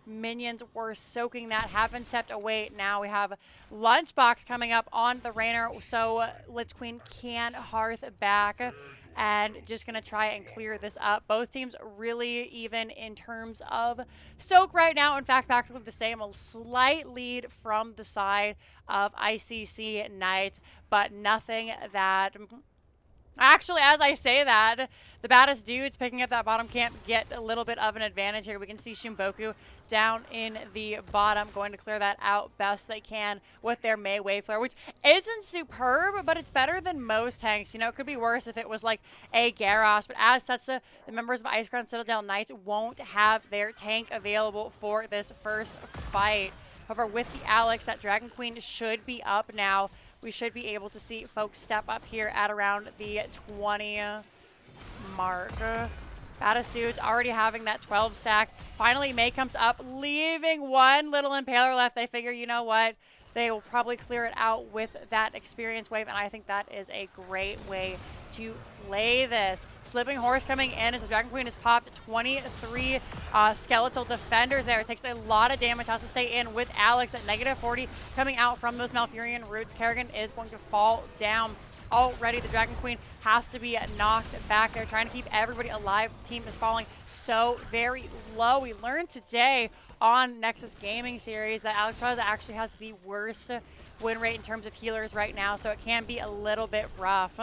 minions were soaking that, have been stepped away. Now we have Lunchbox coming up on the Raynor, so Lich Queen can hearth back and just going to try and clear this up. Both teams really even in terms of soak right now. In fact, practically the same. A slight lead from the side of ICC Knights, but nothing that Actually, as I say that, the baddest dudes picking up that bottom camp get a little bit of an advantage here. We can see Shimboku down in the bottom, going to clear that out best they can with their Mei Wave Flare, which isn't superb, but it's better than most tanks. You know, it could be worse if it was like a Gyarados, but as such, the members of Icecrown Citadel Knights won't have their tank available for this first fight. However, with the Alex, that Dragon Queen should be up now. We should be able to see folks step up here at around the 20 mark. Baddest dudes already having that 12 stack. Finally, Mei comes up, leaving one little Impaler left. They figure, you know what? They will probably clear it out with that experience wave, and I think that is a great way to play this. Slipping Horse coming in as the Dragon Queen has popped 23 skeletal defenders there. It takes a lot of damage, has to stay in with Alex at -40 coming out from those Malfurion roots. Kerrigan is going to fall down. Already the Dragon Queen has to be knocked back there, trying to keep everybody alive. The team is falling so very low. We learned today on Nexus Gaming Series that Alex actually has the worst win rate in terms of healers right now, so it can be a little bit rough.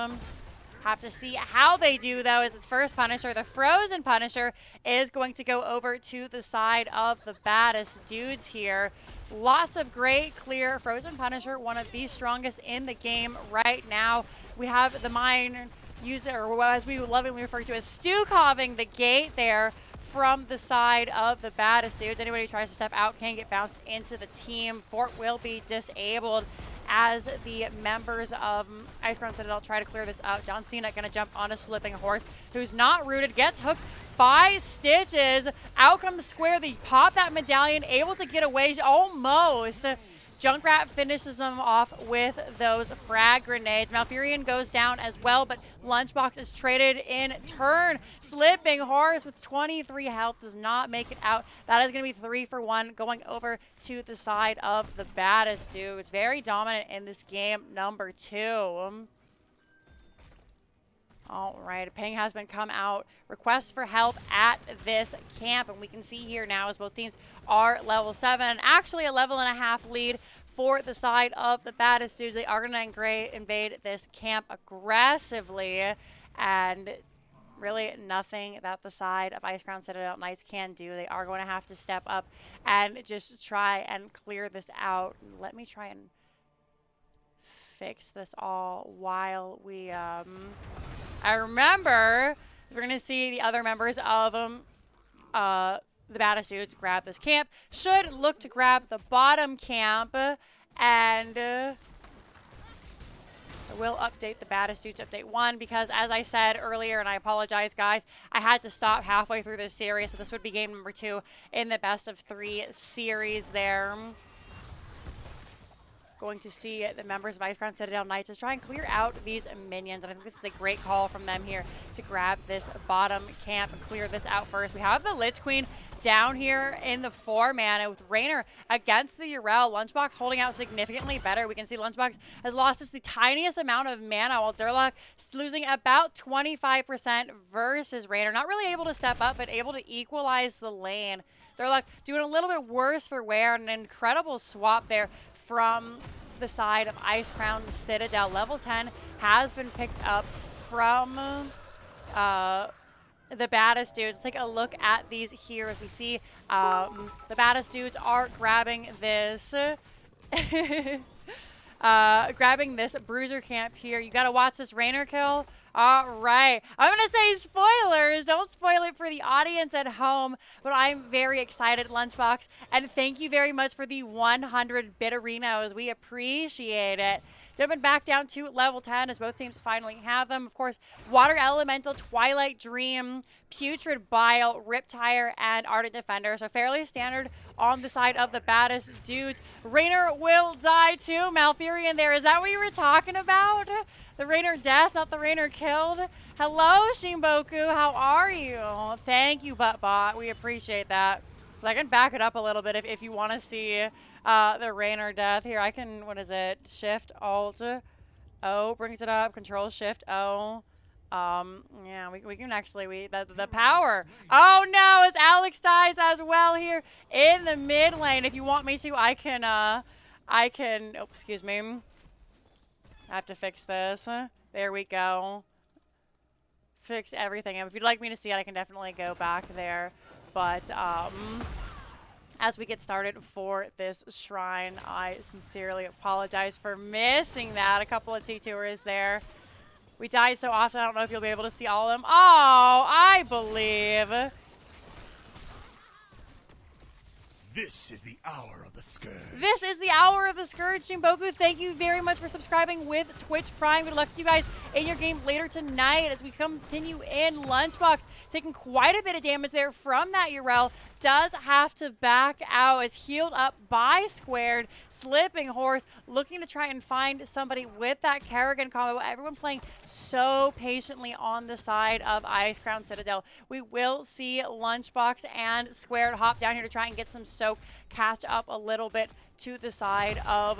Have to see how they do, though, as his first Punisher, the Frozen Punisher, is going to go over to the side of the baddest dudes here. Lots of great clear Frozen Punisher, one of the strongest in the game right now. We have the mine user, or as we lovingly refer to as Stukhoving the gate there from the side of the baddest dudes. Anybody who tries to step out can get bounced into the team. Fort will be disabled as the members of Icecrown Citadel try to clear this out. John Cena going to jump on a Slipping Horse, who's not rooted, gets hooked by Stitches. Out comes Square. They pop that medallion, able to get away almost. Junkrat finishes them off with those frag grenades. Malfurion goes down as well, but Lunchbox is traded in turn. Slipping Horse with 23 health does not make it out. That is going to be 3 for 1 going over to the side of the baddest dudes. Very dominant in this game, number 2. All right, a ping has been come out. Requests for help at this camp. And we can see here now as both teams are level 7. And actually a level and a half lead for the side of the baddest dudes. They are going to invade this camp aggressively. And really nothing that the side of Icecrown Citadel Knights can do. They are going to have to step up and just try and clear this out. Let me try and fix this all while we... I remember we're going to see the other members of the baddest dudes grab this camp. Should look to grab the bottom camp, and I will update the baddest dudes update 1 because, as I said earlier, and I apologize, guys, I had to stop halfway through this series, so this would be game number 2 in the best of 3 series there. Going to see the members of Icecrown Citadel Knights just try and clear out these minions. And I think this is a great call from them here to grab this bottom camp and clear this out first. We have the Lich Queen down here in the 4-mana with Raynor against the Yrel. Lunchbox holding out significantly better. We can see Lunchbox has lost just the tiniest amount of mana, while Durlock is losing about 25% versus Raynor. Not really able to step up, but able to equalize the lane. Durlock doing a little bit worse for wear. An incredible swap there from the side of Icecrown Citadel. Level 10 has been picked up from the baddest dudes. Let's take a look at these here as we see the baddest dudes are grabbing this grabbing this bruiser camp here. You gotta watch this Raynor kill. All right, I'm gonna say spoilers. Don't spoil it for the audience at home, but I'm very excited, Lunchbox, and thank you very much for the 100 Bitterinos. We appreciate it. Jumping back down to level 10 as both teams finally have them. Of course, Water Elemental, Twilight Dream, Putrid Bile, Riptire, and Ardent Defender. So fairly standard on the side of the baddest dudes. Raynor will die too. Malfurion there. Is that what you were talking about? The Raynor death, not the Raynor killed. Hello, Shimboku. How are you? Thank you, Buttbot. We appreciate that. I can back it up a little bit if you want to see the Raynor death. Here, I can, what is it? Shift, Alt, O brings it up. Control, Shift, O. Yeah, we can actually, the power. Oh no, as Alex dies as well here in the mid lane. If you want me to, I can, oh, excuse me. I have to fix this. There we go. fix everything. And if you'd like me to see it, I can definitely go back there. But as we get started for this shrine, I sincerely apologize for missing that. A couple of T2ers there. We died so often, I don't know if you'll be able to see all of them. Oh, I believe. This is the hour of the Scourge. This is the hour of the Scourge. Jimboku, thank you very much for subscribing with Twitch Prime. Good luck to you guys in your game later tonight as we continue in Lunchbox. Taking quite a bit of damage there from that Urel. Does have to back out, is healed up by Squared. Slipping Horse looking to try and find somebody with that Kerrigan combo. Everyone playing so patiently on the side of Icecrown Citadel. We will see Lunchbox and Squared hop down here to try and get some soak, catch up a little bit to the side of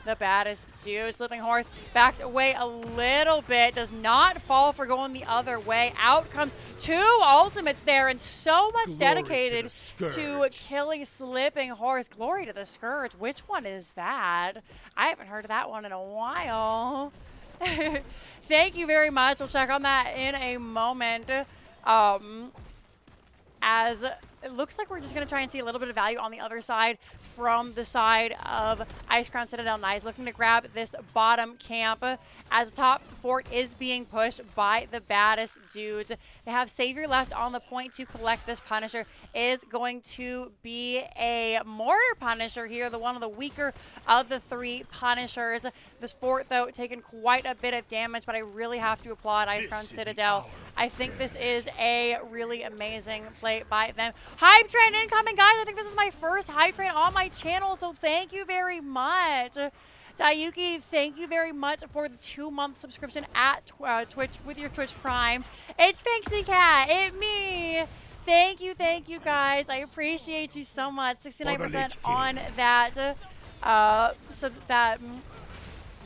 the Baddest dude. Slipping Horse backed away a little bit. Does not fall for going the other way. Out comes two ultimates there, and so much dedicated to killing Slipping Horse. Glory to the Scourge. Which one is that? I haven't heard of that one in a while. Thank you very much. We'll check on that in a moment. As it looks like we're just going to try and see a little bit of value on the other side from the side of Icecrown Citadel Knights, looking to grab this bottom camp as top fort is being pushed by the Baddest dudes. They have Savior left on the point to collect this Punisher. Is going to be a Mortar Punisher here, the one of the weaker of the three Punishers. This fort, though, taking quite a bit of damage, but I really have to applaud Icecrown Citadel. I think this is a really amazing play by them. Hype train incoming, guys. I think this is my first hype train on my channel, so thank you very much. Dayuki, thank you very much for the 2-month subscription at Twitch with your Twitch Prime. It's Jinxeekatt, it's me. Thank you guys. I appreciate you so much. 69% on that. That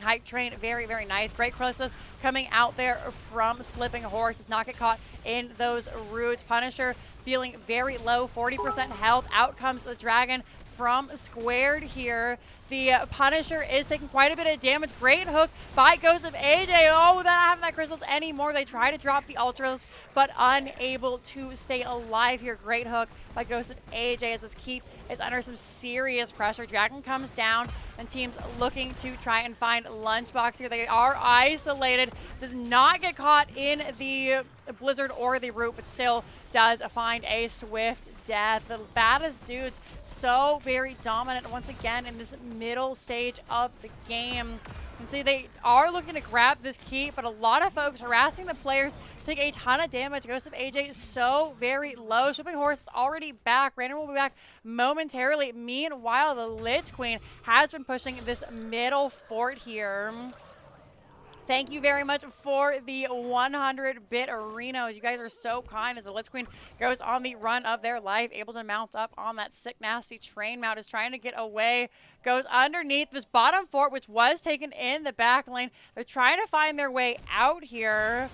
hype train, very, very nice. Great Chrysalis coming out there from Slipping Horse. Does not get caught in those roots. Punisher feeling very low, 40% health. Out comes the Dragon from Squared here. The Punisher is taking quite a bit of damage. Great hook by Ghost of AJ. Oh, they don't have that Crystals anymore. They try to drop the Ultras, but unable to stay alive here. Great hook by Ghost of AJ as this keep is under some serious pressure. Dragon comes down, and teams looking to try and find Lunchbox here. They are isolated. Does not get caught in the Blizzard or the root, but still does find a swift death. The Baddest dudes so very dominant once again in this middle stage of the game. You can see they are looking to grab this keep, but a lot of folks harassing the players take a ton of damage. Ghost of AJ so very low. Slipping Horse is already back. Random will be back momentarily. Meanwhile, the Lich Queen has been pushing this middle fort here. Thank you very much for the 100-bit arenas. You guys are so kind as the Lich Queen goes on the run of their life, able to mount up on that sick, nasty train mount, is trying to get away, goes underneath this bottom fort, which was taken in the back lane. They're trying to find their way out here.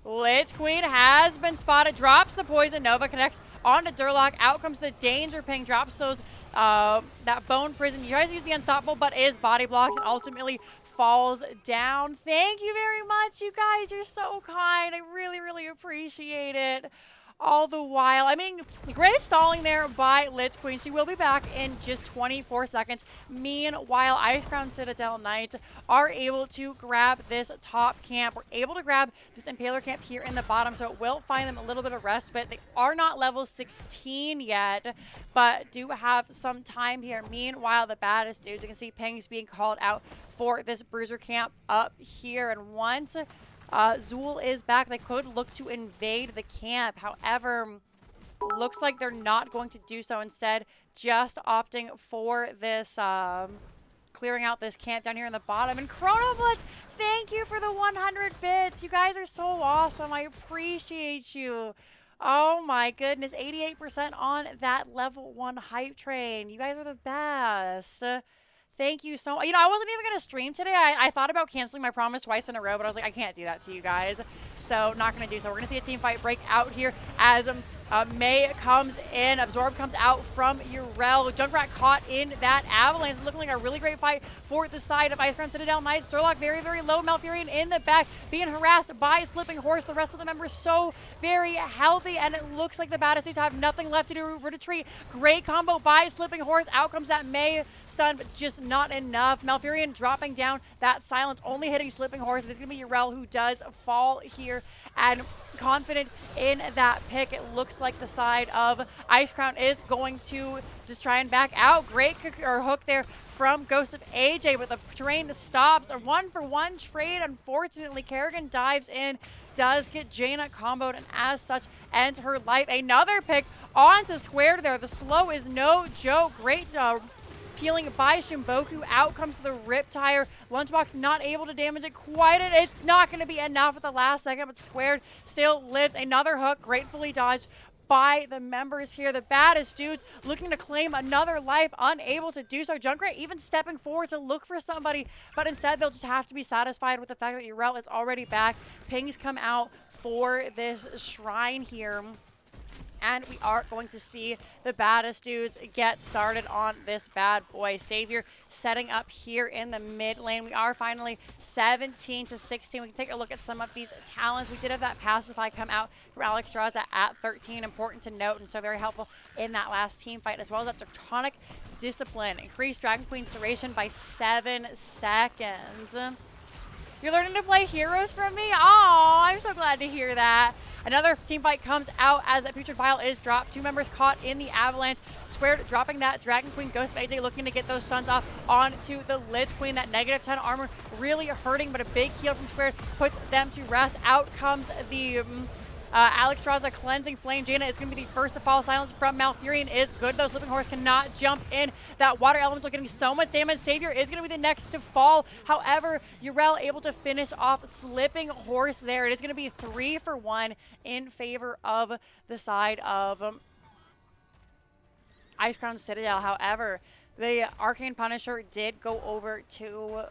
Lich Queen has been spotted, drops the poison. Nova connects onto Durlock. Out comes the danger ping, drops those that bone prison. You guys use the unstoppable, but is body blocked and ultimately falls down. Thank you very much, you guys. You're so kind. I really, really appreciate it. All the while, I mean, great stalling there by Lich Queen. She will be back in just 24 seconds. Meanwhile, Icecrown Citadel Knights are able to grab this top camp. We're able to grab this Impaler camp here in the bottom, so it will find them a little bit of respite. They are not level 16 yet, but do have some time here. Meanwhile, the Baddest dudes, you can see pings being called out for this Bruiser camp up here. And once Zool is back, they could look to invade the camp. However, looks like they're not going to do so. Instead, just opting for this, clearing out this camp down here in the bottom. And Chronoblitz, thank you for the 100 bits. You guys are so awesome. I appreciate you. Oh my goodness, 88% on that level 1 hype train. You guys are the best. Thank you so much. You know, I wasn't even going to stream today. I thought about canceling my promise twice in a row, but I was like, I can't do that to you guys. So, not going to do so. We're going to see a team fight break out here as May comes in, Absorb comes out from Urel. Junkrat caught in that avalanche. It's looking like a really great fight for the side of Icecrown Citadel. Nice. Durlock very, very low. Malfurion in the back, being harassed by Slipping Horse. The rest of the members so very healthy, and it looks like the Baddest dudes have nothing left to do. Retreat. Great combo by Slipping Horse. Out comes that May stun, but just not enough. Malfurion dropping down that silence, only hitting Slipping Horse. It's going to be Urel who does fall here, and confident in that pick. It looks like the side of Icecrown is going to just try and back out. Great hook there from Ghost of AJ, but the terrain stops. A 1-for-1 trade. Unfortunately, Kerrigan dives in, does get Jaina comboed, and as such ends her life. Another pick onto Squared there. The slow is no joke. Great peeling by Shimboku. Out comes the Riptire. Lunchbox not able to damage it quite. It's not going to be enough at the last second, but Squared still lives. Another hook gratefully dodged by the members here. The Baddest dudes looking to claim another life, unable to do so. Junkrat even stepping forward to look for somebody, but instead they'll just have to be satisfied with the fact that Urel is already back. Pings come out for this shrine here. And we are going to see the Baddest dudes get started on this bad boy. Savior setting up here in the mid lane. We are finally 17-16. We can take a look at some of these talents. We did have that Pacify come out from Alex Raza at 13. Important to note, and so very helpful in that last team fight, as well as that Tectonic Discipline. Increased Dragon Queen's duration by 7 seconds. You're learning to play heroes from me? Oh, I'm so glad to hear that. Another team fight comes out as that Putrid Vial is dropped. Two members caught in the avalanche. Squared dropping that Dragon Queen. Ghost of AJ looking to get those stuns off onto the Lich Queen. That -10 armor really hurting, but a big heal from Squared puts them to rest. Out comes the Alex Raza cleansing flame. Jaina is going to be the first to fall. Silence from Malfurion is good, though. Slipping Horse cannot jump in. That water elemental getting so much damage. Savior is going to be the next to fall. However, Urel able to finish off Slipping Horse there. It is going to be 3-for-1 in favor of the side of Icecrown Citadel. However, the Arcane Punisher did go over to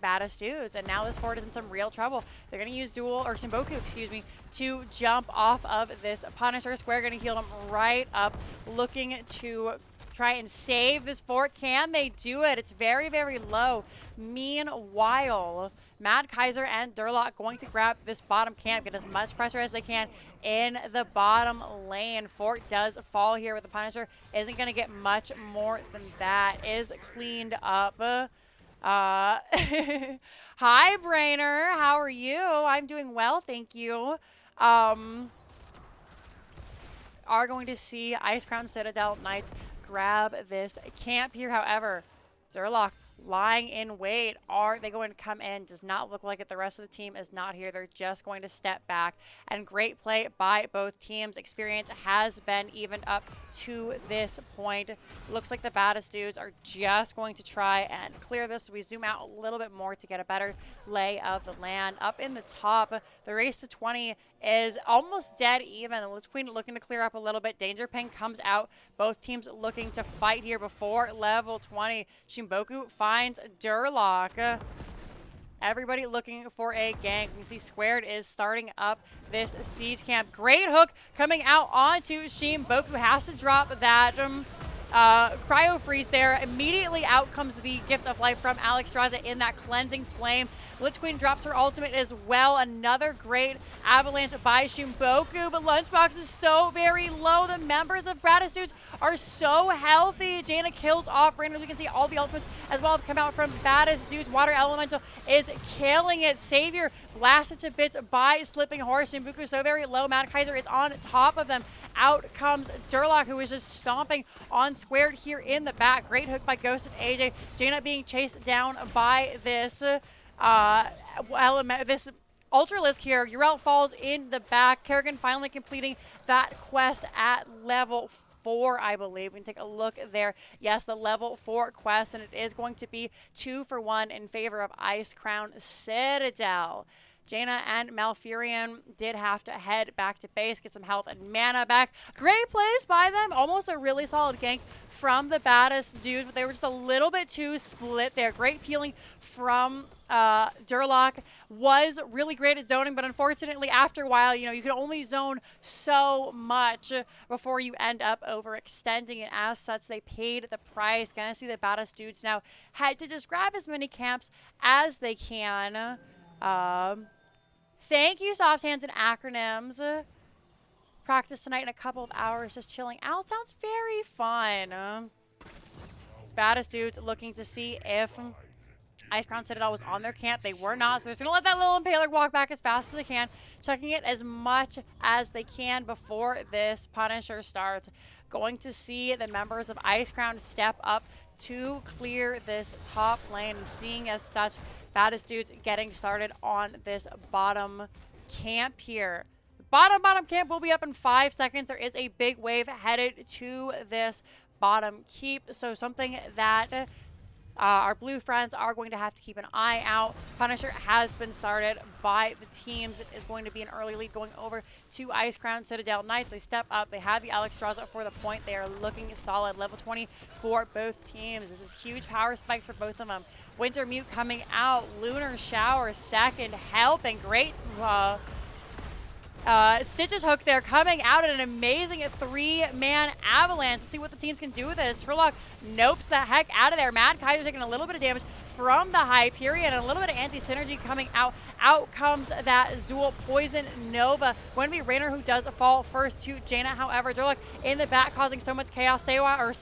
Baddest dudes, and now this fort is in some real trouble. They're going to use Shimboku, excuse me, to jump off of this Punisher. Square going to heal him right up, looking to try and save this fort. Can they do it? It's very, very low. Meanwhile, Mad Kaiser and Durlock going to grab this bottom camp, get as much pressure as they can in the bottom lane. Fort does fall here with the Punisher. Isn't going to get much more than that. Is cleaned up. Hi, Brainer. How are you? I'm doing well, thank you. Are going to see Icecrown Citadel Knights grab this camp here. However, Durlock lying in wait. Are they going to come in? Does not look like it. The rest of the team is not here. They're just going to step back. And great play by both teams. Experience has been evened up to this point. Looks like the Baddest dudes are just going to try and clear this. We zoom out a little bit more to get a better lay of the land. Up in the top, the race to 20 is almost dead even. The Lich Queen looking to clear up a little bit. Danger Ping comes out. Both teams looking to fight here before level 20. Shimboku finds Durlock. Everybody looking for a gank. You can see Squared is starting up this siege camp. Great hook coming out onto Shimboku. Has to drop that cryo freeze there. Immediately out comes the gift of life from Alex Raza in that cleansing flame. Lich Queen drops her ultimate as well. Another great avalanche by Shimboku, but Lunchbox is so very low. The members of Baddest dudes are so healthy. Jaina kills off randomly. We can see all the ultimates as well have come out from Baddest dudes. Water Elemental is killing it. Savior blasted to bits by Slipping Horse. Shimboku so very low. Mad Kaiser is on top of them. Out comes Durlock, who is just stomping on Squared here in the back. Great hook by Ghost of AJ. Jaina being chased down by this this Ultralisk here. Urel falls in the back. Kerrigan finally completing that quest at level 4, I believe. We can take a look there. Yes, the level 4 quest, and it is going to be 2-for-1 in favor of Icecrown Citadel. Jaina and Malfurion did have to head back to base, get some health and mana back. Great plays by them. Almost a really solid gank from the Baddest dude, but they were just a little bit too split there. Great peeling from Durlock. Was really great at zoning, but unfortunately after a while, you know, you can only zone so much before you end up overextending, and as such they paid the price. Gonna see the Baddest dudes now had to just grab as many camps as they can. Thank you, soft hands and acronyms. Practice tonight in a couple of hours, just chilling out. Sounds very fun. Baddest dudes looking to see if Icecrown Citadel was on their camp. They were not, so they're just going to let that little Impaler walk back as fast as they can, checking it as much as they can before this Punisher starts. Going to see the members of Icecrown step up to clear this top lane, and seeing as such, Baddest dudes getting started on this bottom camp here. Bottom camp will be up in 5 seconds. There is a big wave headed to this bottom keep, so something that our blue friends are going to have to keep an eye out. Punisher has been started by the teams. It is going to be an early lead going over to Icecrown Citadel Knights. They step up. They have the Alex draws up for the point. They are looking solid. Level 20 for both teams. This is huge power spikes for both of them. Winter Mute coming out. Lunar Shower second helping. Great Stitch's hook there coming out at an amazing 3-man avalanche. Let's see what the teams can do with it as Turlock nopes the heck out of there. Mad Kaiser taking a little bit of damage from the Hyperion and a little bit of anti-synergy coming out. Out comes that Zool Poison Nova. Going to be Raynor who does fall first to Jaina. However, Turlock in the back causing so much chaos. Stay a while, or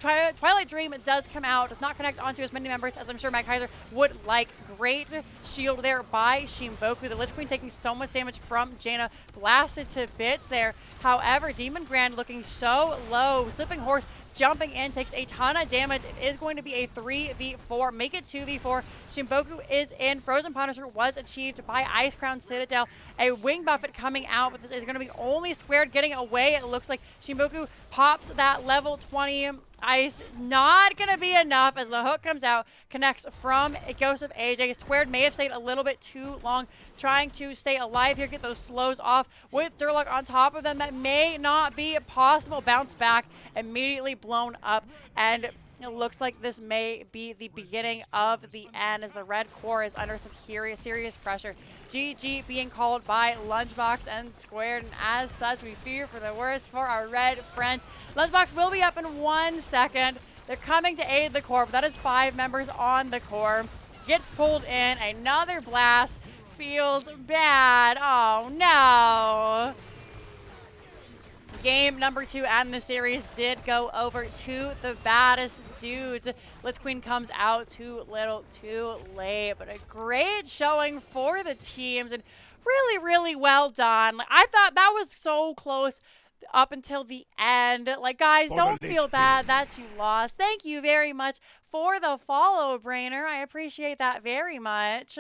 Twilight Dream does come out, does not connect onto as many members as I'm sure Mad Kaiser would like. Great shield there by Shimboku. The Lich Queen taking so much damage from Jaina, blasted to bits there. However, Demon Grand looking so low. Slipping Horse jumping in, takes a ton of damage. It is going to be a 3v4, make it 2v4. Shimboku is in. Frozen Punisher was achieved by Icecrown Citadel. A wing buffet coming out, but this is going to be only squared getting away. It looks like Shimboku pops that level 20 ice. Not going to be enough as the hook comes out, connects from a Ghost of AJ. Squared may have stayed a little bit too long, trying to stay alive here, get those slows off with Durlock on top of them. That may not be possible. Bounce back, immediately blown up, and it looks like this may be the beginning of the end as the red core is under some serious pressure. GG being called by Lunchbox and Squared, and as such, we fear for the worst for our red friends. Lunchbox will be up in 1 second. They're coming to aid the core, but that is 5 members on the core. Gets pulled in, another blast. Feels bad. Oh no. Game number 2 and the series did go over to the Baddest dudes. Lich Queen comes out too little, too late, but a great showing for the teams and really well done. Like, I thought that was so close up until the end. Like, guys, don't feel bad that you lost. Thank you very much for the follow, Brainer. I appreciate that very much.